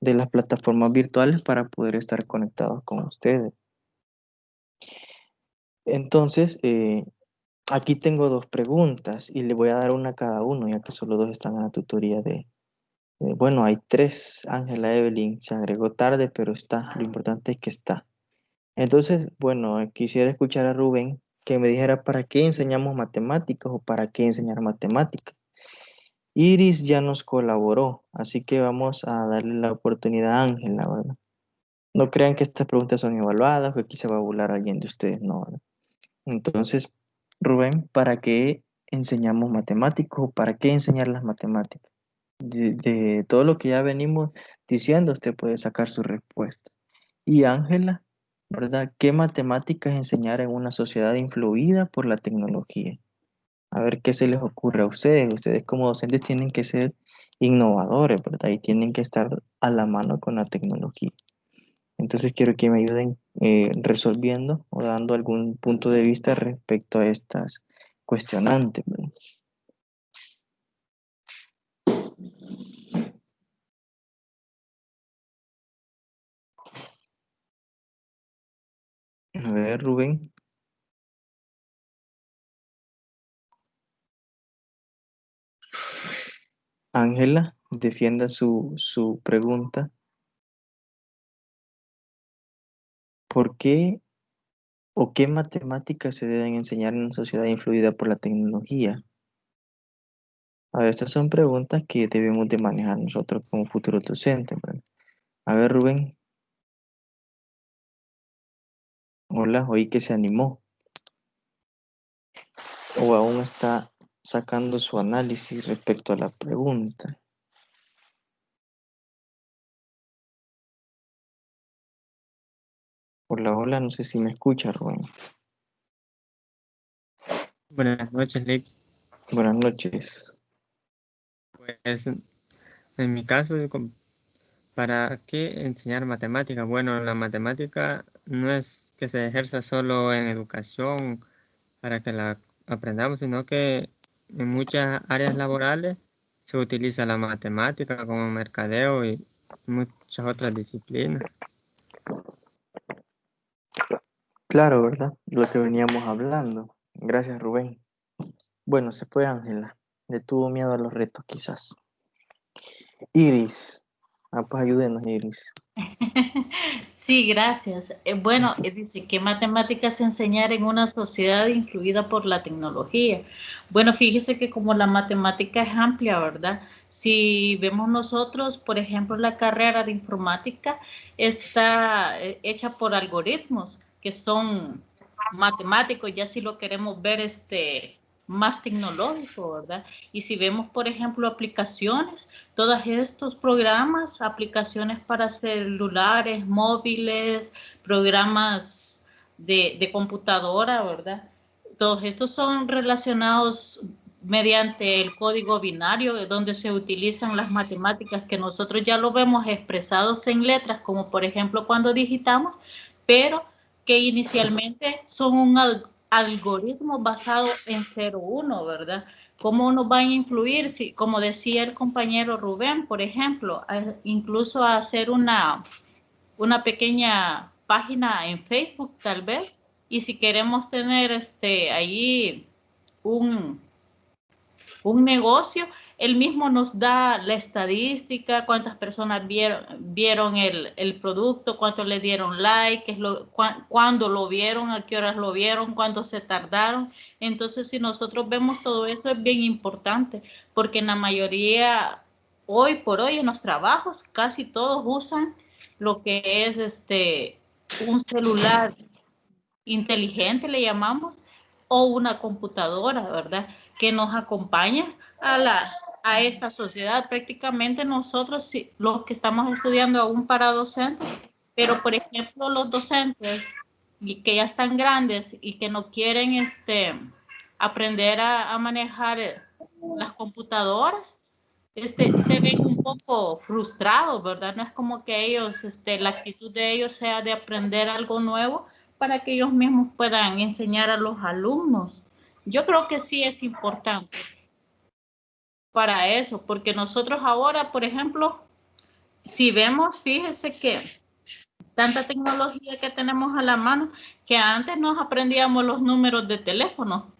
de las plataformas virtuales para poder estar conectados con ustedes. Entonces, aquí tengo dos preguntas y le voy a dar una a cada uno, ya que solo dos están en la tutoría bueno, hay tres. Ángela Evelyn se agregó tarde, pero está. Lo importante es que está. Entonces, bueno, quisiera escuchar a Rubén que me dijera para qué enseñamos matemáticas o para qué enseñar matemáticas. Iris ya nos colaboró, así que vamos a darle la oportunidad a Ángela, ¿verdad? No crean que estas preguntas son evaluadas o que aquí se va a burlar a alguien de ustedes, no, ¿verdad? Entonces, Rubén, ¿para qué enseñamos matemáticas o para qué enseñar las matemáticas? De todo lo que ya venimos diciendo, usted puede sacar su respuesta. Y Ángela, ¿verdad? ¿Qué matemáticas enseñar en una sociedad influida por la tecnología? A ver qué se les ocurre a ustedes. Ustedes como docentes tienen que ser innovadores, ¿verdad? Y tienen que estar a la mano con la tecnología. Entonces quiero que me ayuden resolviendo o dando algún punto de vista respecto a estas cuestionantes, ¿verdad? A ver, Rubén, Ángela, defienda su pregunta. ¿Por qué o qué matemáticas se deben enseñar en una sociedad influida por la tecnología? A ver, estas son preguntas que debemos de manejar nosotros como futuros docentes, ¿verdad? A ver, Rubén, hola, oí que se animó o aún está sacando su análisis respecto a la pregunta. Hola, hola, no sé si me escucha, Rubén. Buenas noches, Lick. Buenas noches. Pues en mi caso, ¿para qué enseñar matemática? Bueno, la matemática no es que se ejerza solo en educación para que la aprendamos, sino que en muchas áreas laborales se utiliza la matemática como mercadeo y muchas otras disciplinas. Claro, ¿verdad? Lo que veníamos hablando. Gracias, Rubén. Bueno, se fue Ángela. Le tuvo miedo a los retos, quizás. Iris. Ah, pues ayúdenos, Iris. Sí, gracias. Bueno, dice, ¿qué matemáticas enseñar en una sociedad influida por la tecnología? Bueno, fíjese que como la matemática es amplia, ¿verdad? Si vemos nosotros, por ejemplo, la carrera de informática está hecha por algoritmos que son matemáticos, ya si lo queremos ver más tecnológico, ¿verdad? Y si vemos, por ejemplo, aplicaciones, todos estos programas, aplicaciones para celulares, móviles, programas de computadora, ¿verdad? Todos estos son relacionados mediante el código binario, donde se utilizan las matemáticas que nosotros ya lo vemos expresados en letras, como por ejemplo cuando digitamos, pero que inicialmente son un algoritmo basado en 0,1, ¿verdad? ¿Cómo nos van a influir? Si, como decía el compañero Rubén, por ejemplo, incluso a hacer una pequeña página en Facebook, tal vez, y si queremos tener ahí un, un negocio, él mismo nos da la estadística, cuántas personas vieron el producto, cuántos le dieron like, cuándo lo vieron, a qué horas lo vieron, cuánto se tardaron. Entonces, si nosotros vemos todo eso, es bien importante, porque en la mayoría, hoy por hoy, en los trabajos, casi todos usan lo que es un celular inteligente, le llamamos, o una computadora, ¿verdad? Que nos acompaña a esta sociedad. Prácticamente nosotros, los que estamos estudiando aún para docentes, pero por ejemplo los docentes y que ya están grandes y que no quieren aprender a manejar las computadoras, se ven un poco frustrados, ¿verdad? No es como que ellos, la actitud de ellos sea de aprender algo nuevo para que ellos mismos puedan enseñar a los alumnos. Yo creo que sí es importante para eso, porque nosotros ahora, por ejemplo, si vemos, fíjese que tanta tecnología que tenemos a la mano, que antes nos aprendíamos los números de teléfono.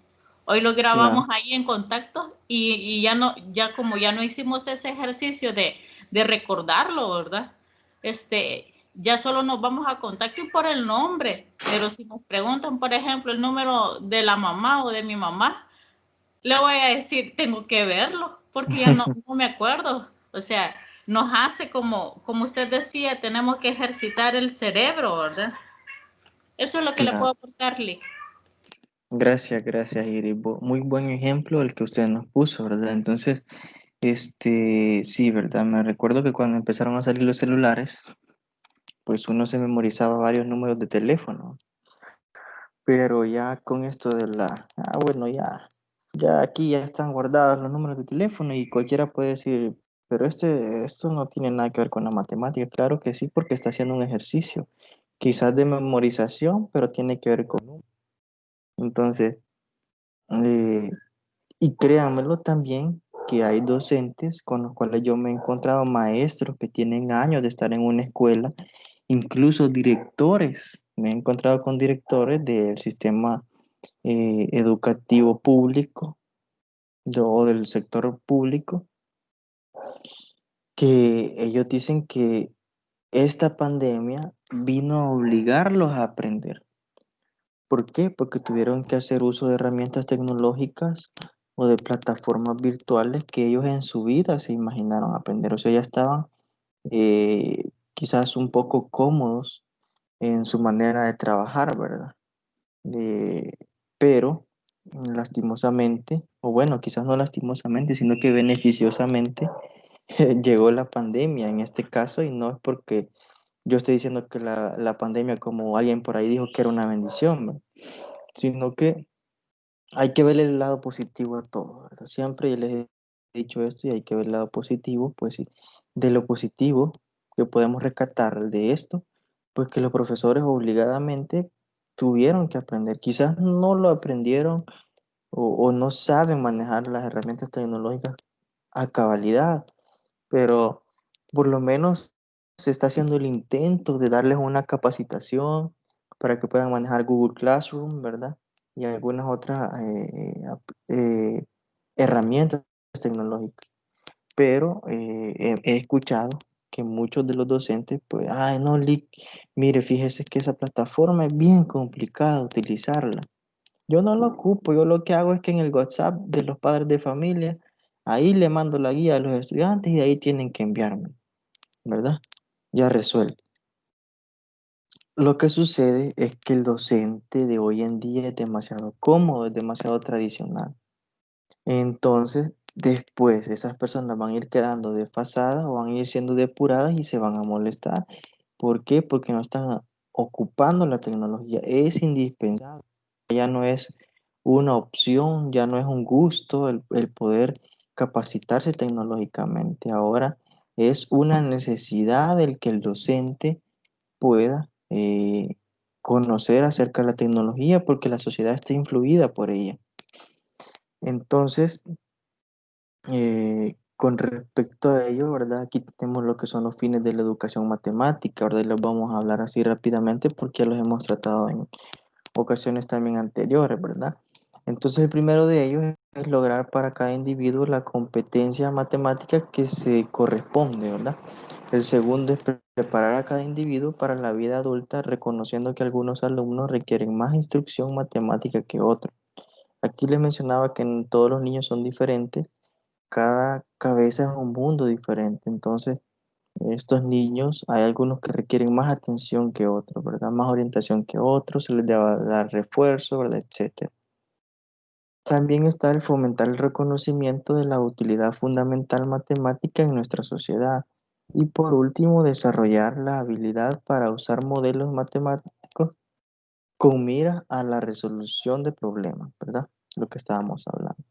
Hoy lo grabamos Claro, ahí en contacto y ya no, ya como ya no hicimos ese ejercicio de recordarlo, ¿verdad? Ya solo nos vamos a contacto y por el nombre, pero si nos preguntan, por ejemplo, el número de la mamá o de mi mamá, le voy a decir, tengo que verlo, porque ya no me acuerdo. O sea, nos hace como usted decía, tenemos que ejercitar el cerebro, ¿verdad? Eso es lo que le puedo claro. aportarle. Gracias, gracias, Iris. Muy buen ejemplo el que usted nos puso, ¿verdad? Entonces, sí, ¿verdad? Me recuerdo que cuando empezaron a salir los celulares, pues uno se memorizaba varios números de teléfono, pero ya con esto de bueno, ya aquí ya están guardados los números de teléfono y cualquiera puede decir, pero esto no tiene nada que ver con la matemática. Claro que sí, porque está haciendo un ejercicio, quizás de memorización, pero tiene que ver con números. Entonces, eh, y créanmelo también que hay docentes con los cuales yo me he encontrado, maestros que tienen años de estar en una escuela, incluso directores. Me he encontrado con directores del sistema educativo público o del sector público, que ellos dicen que esta pandemia vino a obligarlos a aprender. ¿Por qué? Porque tuvieron que hacer uso de herramientas tecnológicas o de plataformas virtuales que ellos en su vida se imaginaron aprender. O sea, ya estaban quizás un poco cómodos en su manera de trabajar, ¿verdad? De- pero lastimosamente, o bueno, quizás no lastimosamente, sino que beneficiosamente llegó la pandemia en este caso y no es porque yo estoy diciendo que la pandemia, como alguien por ahí dijo que era una bendición, ¿no? Sino que hay que ver el lado positivo a todo, ¿verdad? Siempre les he dicho esto y hay que ver el lado positivo, pues sí, de lo positivo que podemos rescatar de esto, pues que los profesores obligadamente tuvieron que aprender. Quizás no lo aprendieron o no saben manejar las herramientas tecnológicas a cabalidad, pero por lo menos se está haciendo el intento de darles una capacitación para que puedan manejar Google Classroom, ¿verdad? Y algunas otras herramientas tecnológicas. Pero he escuchado que muchos de los docentes, pues, ay, no, Lick, mire, fíjese que esa plataforma es bien complicada utilizarla. Yo no lo ocupo, yo lo que hago es que en el WhatsApp de los padres de familia, ahí le mando la guía a los estudiantes y de ahí tienen que enviarme, ¿verdad? Ya resuelto. Lo que sucede es que el docente de hoy en día es demasiado cómodo, es demasiado tradicional. Entonces, después esas personas van a ir quedando desfasadas o van a ir siendo depuradas y se van a molestar. ¿Por qué? Porque no están ocupando la tecnología. Es indispensable. Ya no es una opción, ya no es un gusto el poder capacitarse tecnológicamente. Ahora es una necesidad el que el docente pueda conocer acerca de la tecnología porque la sociedad está influida por ella. Entonces, con respecto a ello, ¿verdad? Aquí tenemos lo que son los fines de la educación matemática, ¿verdad? Y los vamos a hablar así rápidamente porque ya los hemos tratado en ocasiones también anteriores, ¿verdad? Entonces, el primero de ellos es lograr para cada individuo la competencia matemática que se corresponde, ¿verdad? El segundo es preparar a cada individuo para la vida adulta, reconociendo que algunos alumnos requieren más instrucción matemática que otros. Aquí les mencionaba que todos los niños son diferentes, cada cabeza es un mundo diferente, entonces Estos niños, hay algunos que requieren más atención que otros, ¿verdad? Más orientación que otros, se les debe dar refuerzo, ¿verdad? Etcétera. También está el fomentar el reconocimiento de la utilidad fundamental matemática en nuestra sociedad. Y por último, desarrollar la habilidad para usar modelos matemáticos con mira a la resolución de problemas, ¿verdad? Lo que estábamos hablando.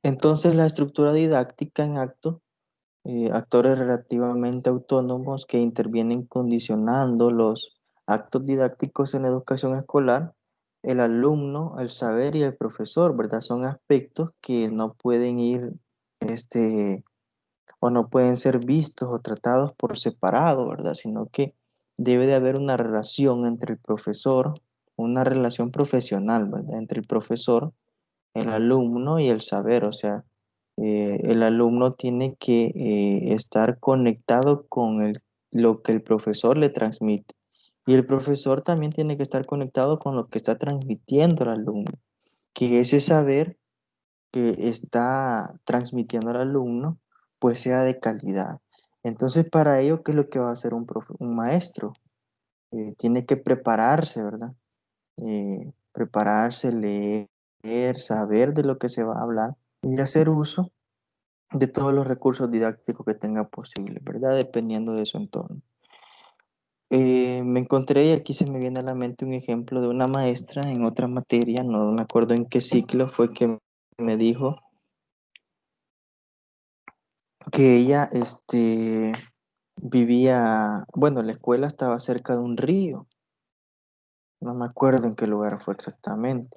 Entonces, la estructura didáctica en acto, actores relativamente autónomos que intervienen condicionando los actos didácticos en la educación escolar, el alumno, el saber y el profesor, ¿verdad? Son aspectos que no pueden ir, o no pueden ser vistos o tratados por separado, ¿verdad? Sino que debe de haber una relación entre el profesor, una relación profesional, ¿verdad? Entre el profesor, el alumno y el saber, o sea, el alumno tiene que estar conectado con lo que el profesor le transmite. Y el profesor también tiene que estar conectado con lo que está transmitiendo el alumno, que ese saber que está transmitiendo al alumno, pues sea de calidad. Entonces, para ello, ¿qué es lo que va a hacer un maestro? Tiene que prepararse, ¿verdad? Prepararse, leer, saber de lo que se va a hablar y hacer uso de todos los recursos didácticos que tenga posible, ¿verdad? Dependiendo de su entorno. Me encontré y aquí se me viene a la mente un ejemplo de una maestra en otra materia, no me acuerdo en qué ciclo fue que me dijo que ella vivía, bueno, la escuela estaba cerca de un río, no me acuerdo en qué lugar fue exactamente,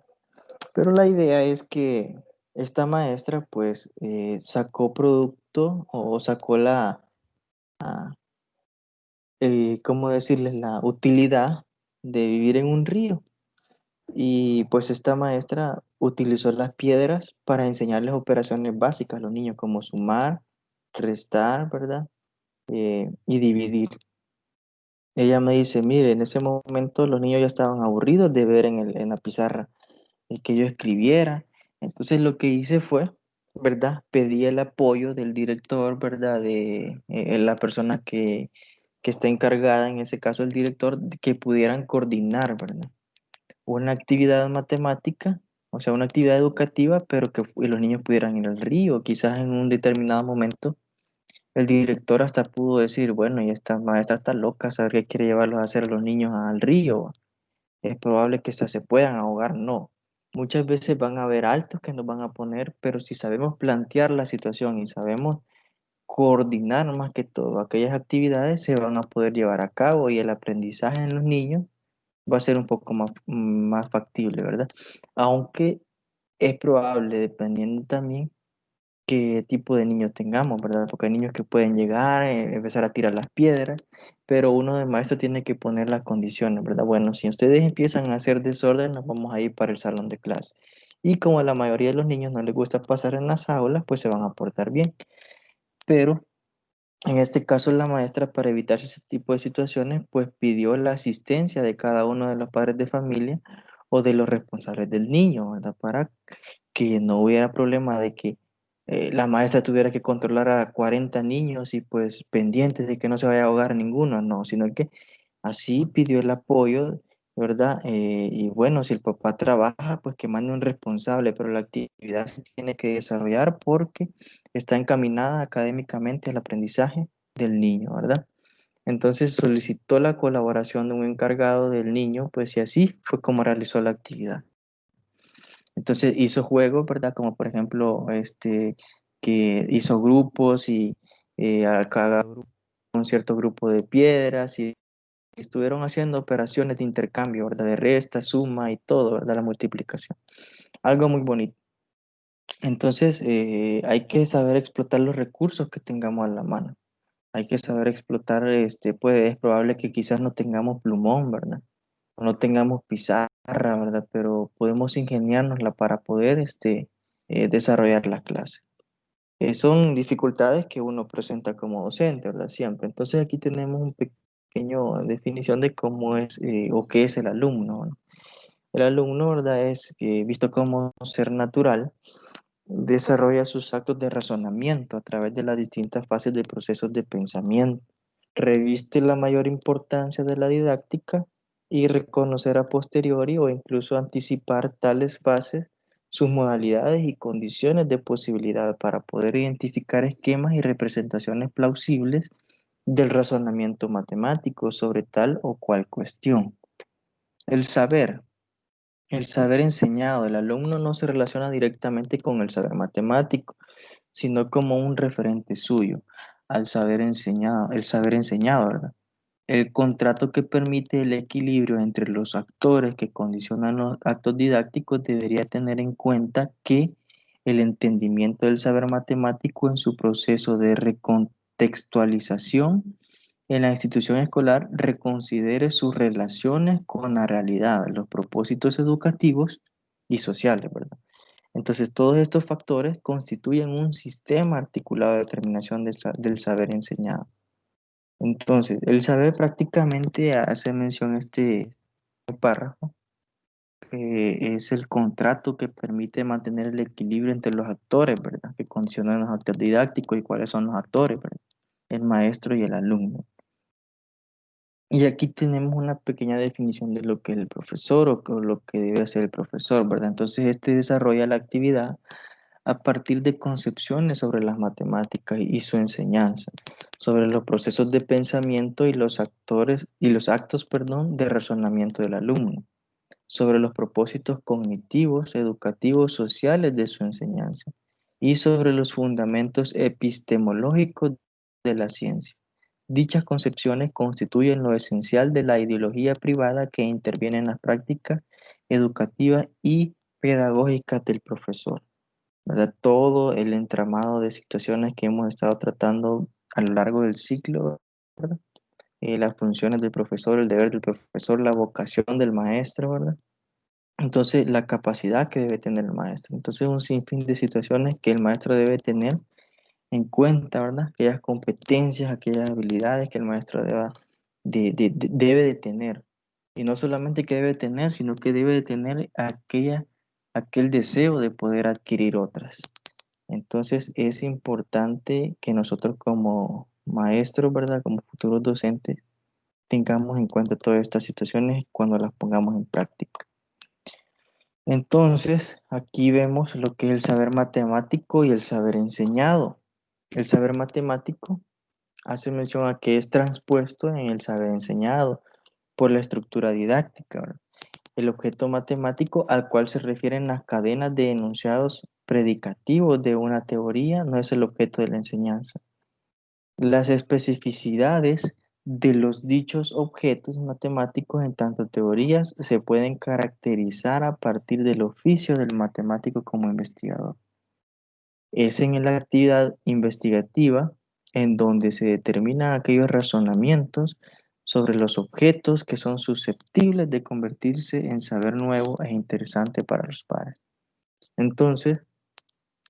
pero la idea es que esta maestra pues sacó producto o sacó ¿cómo decirles? La utilidad de vivir en un río. Y pues esta maestra utilizó las piedras para enseñarles operaciones básicas a los niños, como sumar, restar, ¿verdad? Y dividir. Ella me dice, mire, en ese momento los niños ya estaban aburridos de ver en la pizarra que yo escribiera. Entonces lo que hice fue, ¿verdad? Pedí el apoyo del director, ¿verdad? De la persona que está encargada, en ese caso el director, de que pudieran coordinar, ¿verdad? Una actividad matemática, o sea, una actividad educativa, pero que los niños pudieran ir al río. Quizás en un determinado momento el director hasta pudo decir, bueno, y esta maestra está loca, saber qué quiere llevarlos a hacer a los niños al río. Es probable que hasta se puedan ahogar. No. Muchas veces van a haber altos que nos van a poner, pero si sabemos plantear la situación y sabemos coordinar más que todo aquellas actividades, se van a poder llevar a cabo y el aprendizaje en los niños va a ser un poco más factible, ¿verdad? Aunque es probable, dependiendo también qué tipo de niños tengamos, ¿verdad? Porque hay niños que pueden llegar, empezar a tirar las piedras, pero uno de maestro tiene que poner las condiciones, ¿verdad? Bueno, si ustedes empiezan a hacer desorden, nos vamos a ir para el salón de clase. Y como a la mayoría de los niños no les gusta pasar en las aulas, pues se van a portar bien. Pero en este caso, la maestra, para evitar ese tipo de situaciones, pues pidió la asistencia de cada uno de los padres de familia o de los responsables del niño, ¿verdad? Para que no hubiera problema de que la maestra tuviera que controlar a 40 niños y pues pendientes de que no se vaya a ahogar ninguno, no, sino que así pidió el apoyo, ¿verdad? Y bueno, si el papá trabaja, pues que mande un responsable, pero la actividad se tiene que desarrollar porque está encaminada académicamente al aprendizaje del niño, ¿verdad? Entonces solicitó la colaboración de un encargado del niño, pues y así fue como realizó la actividad. Entonces hizo juegos, ¿verdad? Como por ejemplo, que hizo grupos y a cada grupo un cierto grupo de piedras y estuvieron haciendo operaciones de intercambio, ¿verdad? De resta, suma y todo, ¿verdad? La multiplicación. Algo muy bonito. Entonces, hay que saber explotar los recursos que tengamos a la mano. Hay que saber explotar, pues es probable que quizás no tengamos plumón, ¿verdad? O no tengamos pizarra, ¿verdad? Pero podemos ingeniárnosla para poder, desarrollar la clase. Son dificultades que uno presenta como docente, ¿verdad? Siempre. Entonces aquí tenemos un pequeño definición de cómo es o qué es el alumno, ¿no? El alumno, ¿verdad? Es visto como un ser natural Desarrolla sus actos de razonamiento a través de las distintas fases de procesos de pensamiento. Reviste la mayor importancia de la didáctica y reconocer a posteriori o incluso anticipar tales fases, sus modalidades y condiciones de posibilidad para poder identificar esquemas y representaciones plausibles del razonamiento matemático sobre tal o cual cuestión. El saber. El saber enseñado del alumno no se relaciona directamente con el saber matemático, sino como un referente suyo al saber enseñado, el saber enseñado, ¿verdad? El contrato que permite el equilibrio entre los actores que condicionan los actos didácticos debería tener en cuenta que el entendimiento del saber matemático en su proceso de recontextualización en la institución escolar reconsidere sus relaciones con la realidad, los propósitos educativos y sociales, ¿verdad? Entonces, todos estos factores constituyen un sistema articulado de determinación del saber enseñado. Entonces, el saber prácticamente hace mención a este párrafo, que es el contrato que permite mantener el equilibrio entre los actores, ¿verdad? Que condicionan los actos didácticos y cuáles son los actores, ¿verdad? El maestro y el alumno. Y aquí tenemos una pequeña definición de lo que es el profesor o lo que debe hacer el profesor, ¿verdad? Entonces, este desarrolla la actividad a partir de concepciones sobre las matemáticas y su enseñanza, sobre los procesos de pensamiento y los actos, perdón, de razonamiento del alumno, sobre los propósitos cognitivos, educativos, sociales de su enseñanza y sobre los fundamentos epistemológicos de la ciencia. Dichas concepciones constituyen lo esencial de la ideología privada que interviene en las prácticas educativas y pedagógicas del profesor, ¿verdad? Todo el entramado de situaciones que hemos estado tratando a lo largo del ciclo, ¿verdad? Las funciones del profesor, el deber del profesor, la vocación del maestro, ¿verdad? Entonces, la capacidad que debe tener el maestro. Entonces, un sinfín de situaciones que el maestro debe tener en cuenta, ¿verdad? Aquellas competencias, aquellas habilidades que el maestro debe de tener. Y no solamente que debe tener, sino que debe de tener aquel deseo de poder adquirir otras. Entonces es importante que nosotros como maestros, ¿verdad? Como futuros docentes, tengamos en cuenta todas estas situaciones cuando las pongamos en práctica. Entonces, aquí vemos lo que es el saber matemático y el saber enseñado. El saber matemático hace mención a que es transpuesto en el saber enseñado por la estructura didáctica, ¿verdad? El objeto matemático al cual se refieren las cadenas de enunciados predicativos de una teoría no es el objeto de la enseñanza. Las especificidades de los dichos objetos matemáticos en tanto teorías se pueden caracterizar a partir del oficio del matemático como investigador. Es en la actividad investigativa en donde se determinan aquellos razonamientos sobre los objetos que son susceptibles de convertirse en saber nuevo e interesante para los padres. Entonces,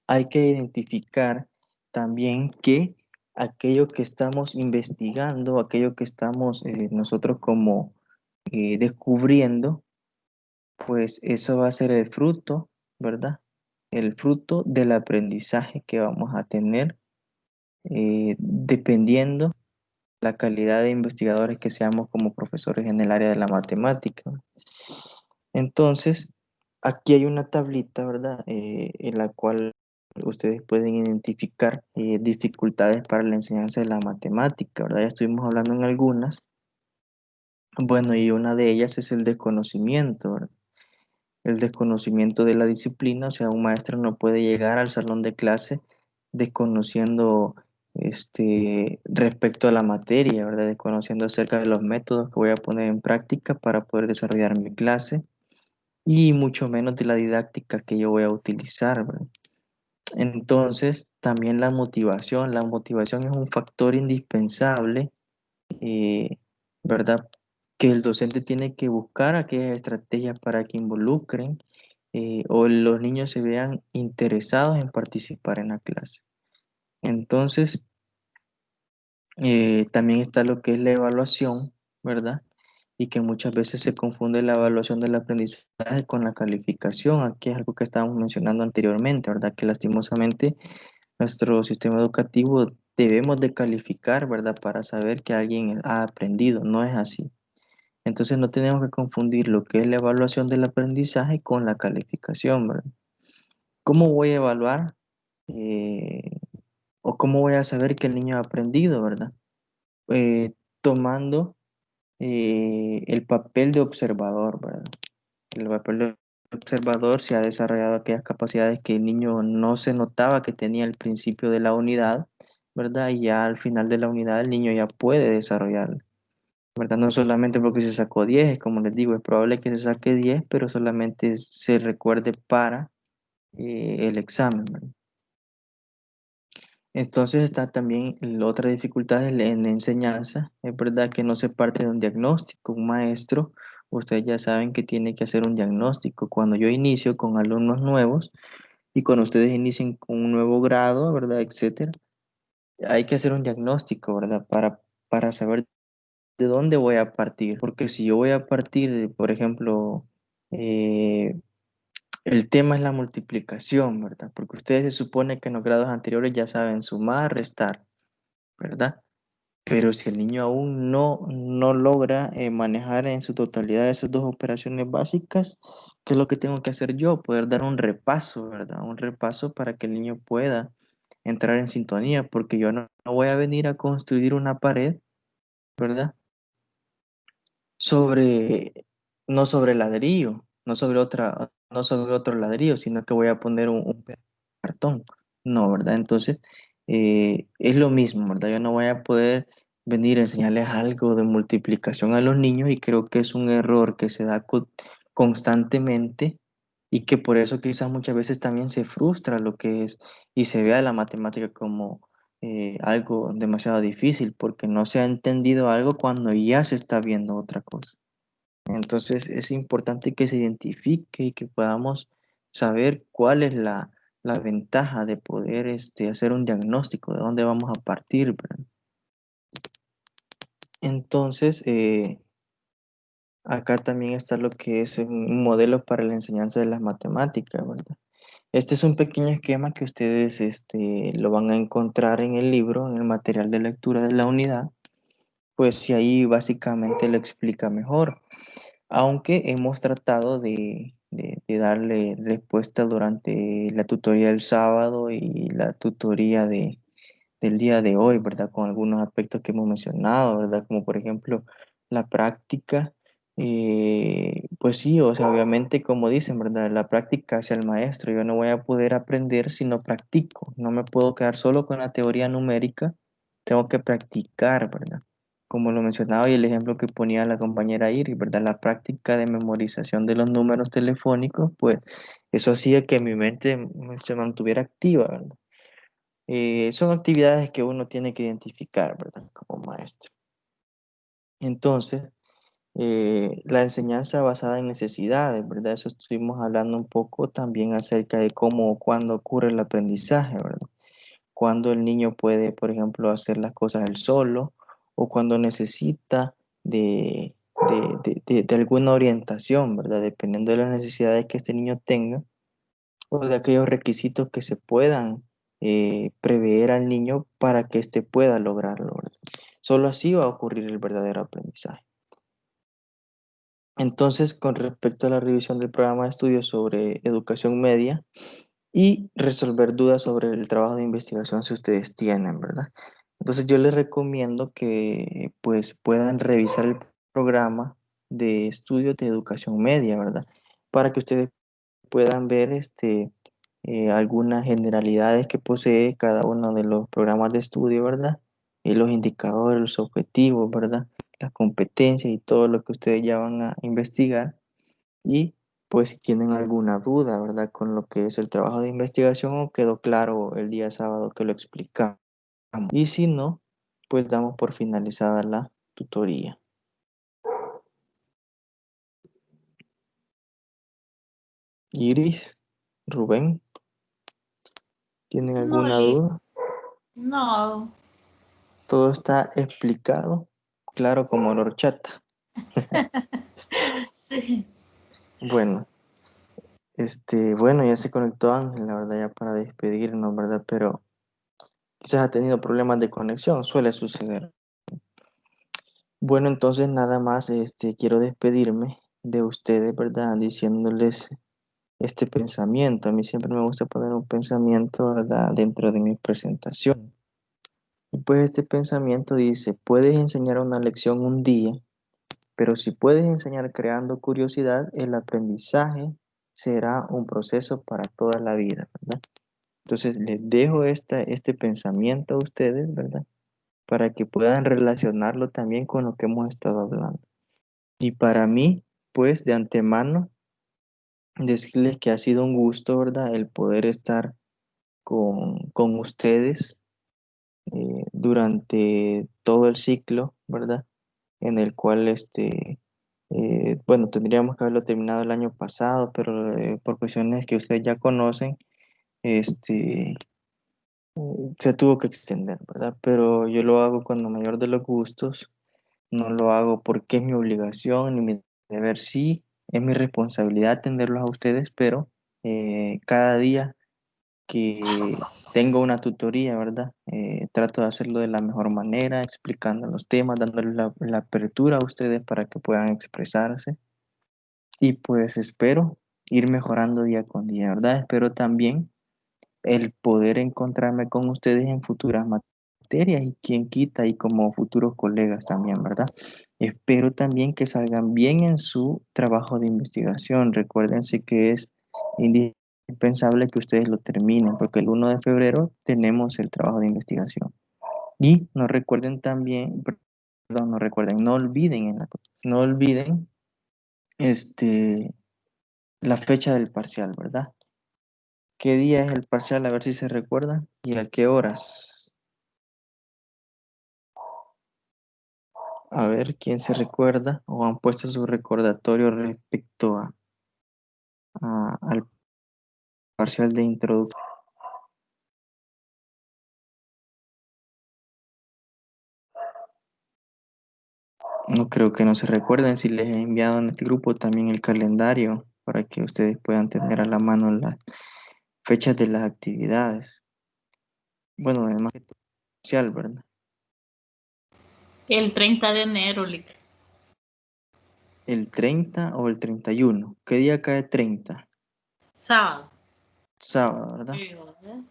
hay que identificar también que aquello que estamos investigando, aquello que estamos nosotros como descubriendo, pues eso va a ser el fruto, ¿verdad? El fruto del aprendizaje que vamos a tener dependiendo la calidad de investigadores que seamos como profesores en el área de la matemática. Entonces, aquí hay una tablita, ¿verdad? En la cual ustedes pueden identificar dificultades para la enseñanza de la matemática, ¿verdad? Ya estuvimos hablando en algunas. Bueno, y una de ellas es el desconocimiento, ¿verdad? El desconocimiento de la disciplina, o sea, un maestro no puede llegar al salón de clase desconociendo respecto a la materia, ¿verdad? Desconociendo acerca de los métodos que voy a poner en práctica para poder desarrollar mi clase y mucho menos de la didáctica que yo voy a utilizar, ¿verdad? Entonces, también la motivación es un factor indispensable, eh, ¿verdad? Que el docente tiene que buscar aquellas estrategias para que involucren o los niños se vean interesados en participar en la clase. Entonces, también está lo que es la evaluación, ¿verdad? y que muchas veces se confunde la evaluación del aprendizaje con la calificación. Aquí es algo que estábamos mencionando anteriormente, ¿verdad? Que lastimosamente nuestro sistema educativo debemos de calificar, ¿verdad? Para saber que alguien ha aprendido. No es así. Entonces no tenemos que confundir lo que es la evaluación del aprendizaje con la calificación, ¿verdad? ¿Cómo voy a evaluar eh, o cómo voy a saber que el niño ha aprendido, ¿verdad? Tomando el papel de observador, ¿verdad? El papel de observador se ha desarrollado aquellas capacidades que el niño no se notaba que tenía al principio de la unidad, ¿verdad? Y ya al final de la unidad el niño ya puede desarrollarla, ¿verdad? No solamente porque se sacó 10, como les digo, es probable que se saque 10, pero solamente se recuerde para el examen, ¿verdad? Entonces está también la otra dificultad en la enseñanza. Es verdad que no se parte de un diagnóstico. Un maestro, ustedes ya saben que tiene que hacer un diagnóstico. Cuando yo inicio con alumnos nuevos y cuando ustedes inicien con un nuevo grado, ¿verdad? Etcétera, hay que hacer un diagnóstico, ¿verdad? Para saber de dónde voy a partir. Porque si yo voy a partir, por ejemplo, eh, el tema es la multiplicación, ¿verdad? Porque ustedes se supone que en los grados anteriores ya saben sumar, restar, ¿verdad? Pero si el niño aún no logra manejar en su totalidad esas dos operaciones básicas, ¿qué es lo que tengo que hacer yo? Poder dar un repaso, ¿verdad? Un repaso para que el niño pueda entrar en sintonía, porque yo no voy a venir a construir una pared, ¿verdad? Sobre, no sobre ladrillo, no sobre otro ladrillo, sino que voy a poner un pedazo de cartón. No, ¿verdad? Entonces, es lo mismo, ¿verdad? Yo no voy a poder venir a enseñarles algo de multiplicación a los niños y creo que es un error que se da constantemente y que por eso quizás muchas veces también se frustra lo que es y se ve a la matemática como algo demasiado difícil porque no se ha entendido algo cuando ya se está viendo otra cosa. Entonces es importante que se identifique y que podamos saber cuál es la ventaja de poder hacer un diagnóstico de dónde vamos a partir, ¿verdad? Entonces, acá también está lo que es un modelo para la enseñanza de las matemáticas, ¿verdad? Este es un pequeño esquema que ustedes lo van a encontrar en el libro, en el material de lectura de la unidad, pues si ahí básicamente lo explica mejor. Aunque hemos tratado de darle respuesta durante la tutoría del sábado y la tutoría del día de hoy, ¿verdad? Con algunos aspectos que hemos mencionado, ¿verdad? Como por ejemplo la práctica. Pues sí, o sea, obviamente como dicen, ¿verdad? La práctica hacia el maestro. Yo no voy a poder aprender si no practico. No me puedo quedar solo con la teoría numérica. Tengo que practicar, ¿verdad? Como lo mencionaba y el ejemplo que ponía la compañera Iris, ¿verdad? La práctica de memorización de los números telefónicos, pues eso hacía que mi mente se mantuviera activa, ¿verdad? Son actividades que uno tiene que identificar, ¿verdad? Como maestro. Entonces, la enseñanza basada en necesidades, ¿verdad? Eso estuvimos hablando un poco también acerca de cómo, cuándo ocurre el aprendizaje, ¿verdad? Cuando el niño puede, por ejemplo, hacer las cosas él solo o cuando necesita de alguna orientación, ¿verdad? Dependiendo de las necesidades que este niño tenga o de aquellos requisitos que se puedan prever al niño para que éste pueda lograrlo, ¿verdad? Solo así va a ocurrir el verdadero aprendizaje. Entonces, con respecto a la revisión del programa de estudios sobre educación media, y resolver dudas sobre el trabajo de investigación si ustedes tienen, ¿verdad? Entonces yo les recomiendo que pues puedan revisar el programa de estudios de educación media, ¿verdad? Para que ustedes puedan ver algunas generalidades que posee cada uno de los programas de estudio, ¿verdad? Y los indicadores, los objetivos, ¿verdad? Las competencias y todo lo que ustedes ya van a investigar. Y pues si tienen alguna duda, ¿verdad? Con lo que es el trabajo de investigación o quedó claro el día sábado que lo explicamos. Y si no, pues damos por finalizada la tutoría. Iris, Rubén, ¿tienen No, alguna duda? no, Todo está explicado, claro como la horchata. Sí. Bueno, bueno, ya se conectó Ángel, la verdad, ya para despedirnos, ¿verdad? Pero quizás ha tenido problemas de conexión, suele suceder. Bueno, entonces nada más, quiero despedirme de ustedes, ¿verdad? Diciéndoles este pensamiento. A mí siempre me gusta poner un pensamiento, ¿verdad? Dentro de mi presentación. Y pues este pensamiento dice, puedes enseñar una lección un día, pero si puedes enseñar creando curiosidad, el aprendizaje será un proceso para toda la vida, ¿verdad? Entonces les dejo este pensamiento a ustedes, ¿verdad? Para que puedan relacionarlo también con lo que hemos estado hablando. Y para mí, pues de antemano, decirles que ha sido un gusto, ¿verdad? El poder estar con ustedes durante todo el ciclo, ¿verdad? En el cual, bueno, tendríamos que haberlo terminado el año pasado, pero por cuestiones que ustedes ya conocen, este, se tuvo que extender, ¿verdad? Pero yo lo hago con el mayor de los gustos, no lo hago porque es mi obligación ni mi deber, sí, es mi responsabilidad atenderlos a ustedes, pero cada día que tengo una tutoría, ¿verdad? Trato de hacerlo de la mejor manera, explicando los temas, dándoles la apertura a ustedes para que puedan expresarse. Y pues espero ir mejorando día con día, ¿verdad? Espero también el poder encontrarme con ustedes en futuras materias y quien quita y como futuros colegas también, ¿verdad? Espero también que salgan bien en su trabajo de investigación. Recuérdense que es indispensable que ustedes lo terminen porque el 1 de febrero tenemos el trabajo de investigación. Y no recuerden también, perdón, no recuerden, no olviden, no olviden la fecha del parcial, ¿verdad? ¿Qué día es el parcial? A ver si se recuerda. ¿Y a qué horas? A ver quién se recuerda o han puesto su recordatorio respecto al parcial de introducción. No creo que no se recuerden si les he enviado en el grupo también el calendario para que ustedes puedan tener a la mano las fechas de las actividades. Bueno, además que todo parcial, ¿verdad? El 30 de enero, Lick. ¿El 30 o el 31? ¿Qué día cae 30? Sábado. Sábado, ¿verdad? Sí, ¿verdad?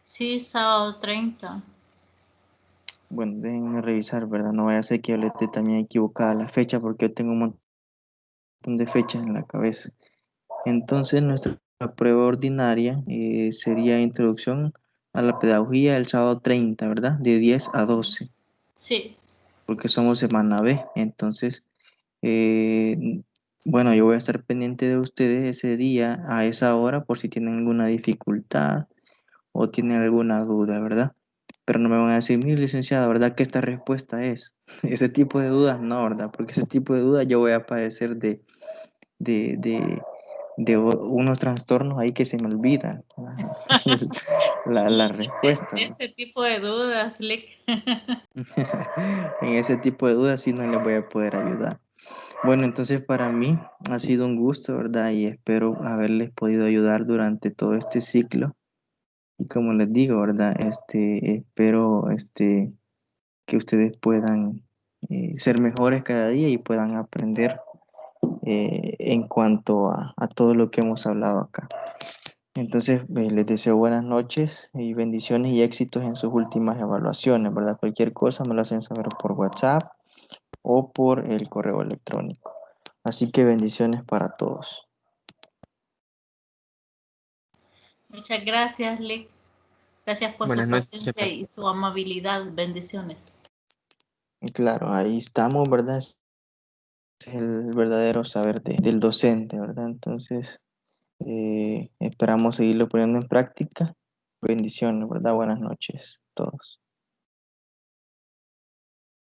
Sí, sábado 30. Bueno, déjenme revisar, ¿verdad? No vaya a ser que yo le esté también equivocada la fecha porque yo tengo un montón de fechas en la cabeza. Entonces, nuestra prueba ordinaria sería introducción a la pedagogía el sábado 30, ¿verdad? De 10 a 12, Sí. porque somos semana B. Entonces, eh, bueno, yo voy a estar pendiente de ustedes ese día, a esa hora, por si tienen alguna dificultad o tienen alguna duda, ¿verdad? Pero no me van a decir, mire, licenciada, ¿verdad que esta respuesta es? Ese tipo de dudas, no, ¿verdad? Porque ese tipo de dudas yo voy a padecer de, de, unos trastornos ahí que se me olvidan la respuesta. Ese tipo de dudas, Lick. En ese tipo de dudas sí no les voy a poder ayudar. Bueno, entonces para mí ha sido un gusto, ¿verdad? Y espero haberles podido ayudar durante todo este ciclo. Y como les digo, ¿verdad? Espero que ustedes puedan ser mejores cada día y puedan aprender en cuanto a todo lo que hemos hablado acá. Entonces, les deseo buenas noches y bendiciones y éxitos en sus últimas evaluaciones, ¿verdad? Cualquier cosa me lo hacen saber por WhatsApp o por el correo electrónico. Así que bendiciones para todos. Muchas gracias, Lick. Gracias por su Buenas noches. paciencia y su amabilidad. Bendiciones. Y claro, ahí estamos, ¿verdad? Es el verdadero saber del docente, ¿verdad? Entonces, esperamos seguirlo poniendo en práctica. Bendiciones, ¿verdad? Buenas noches a todos.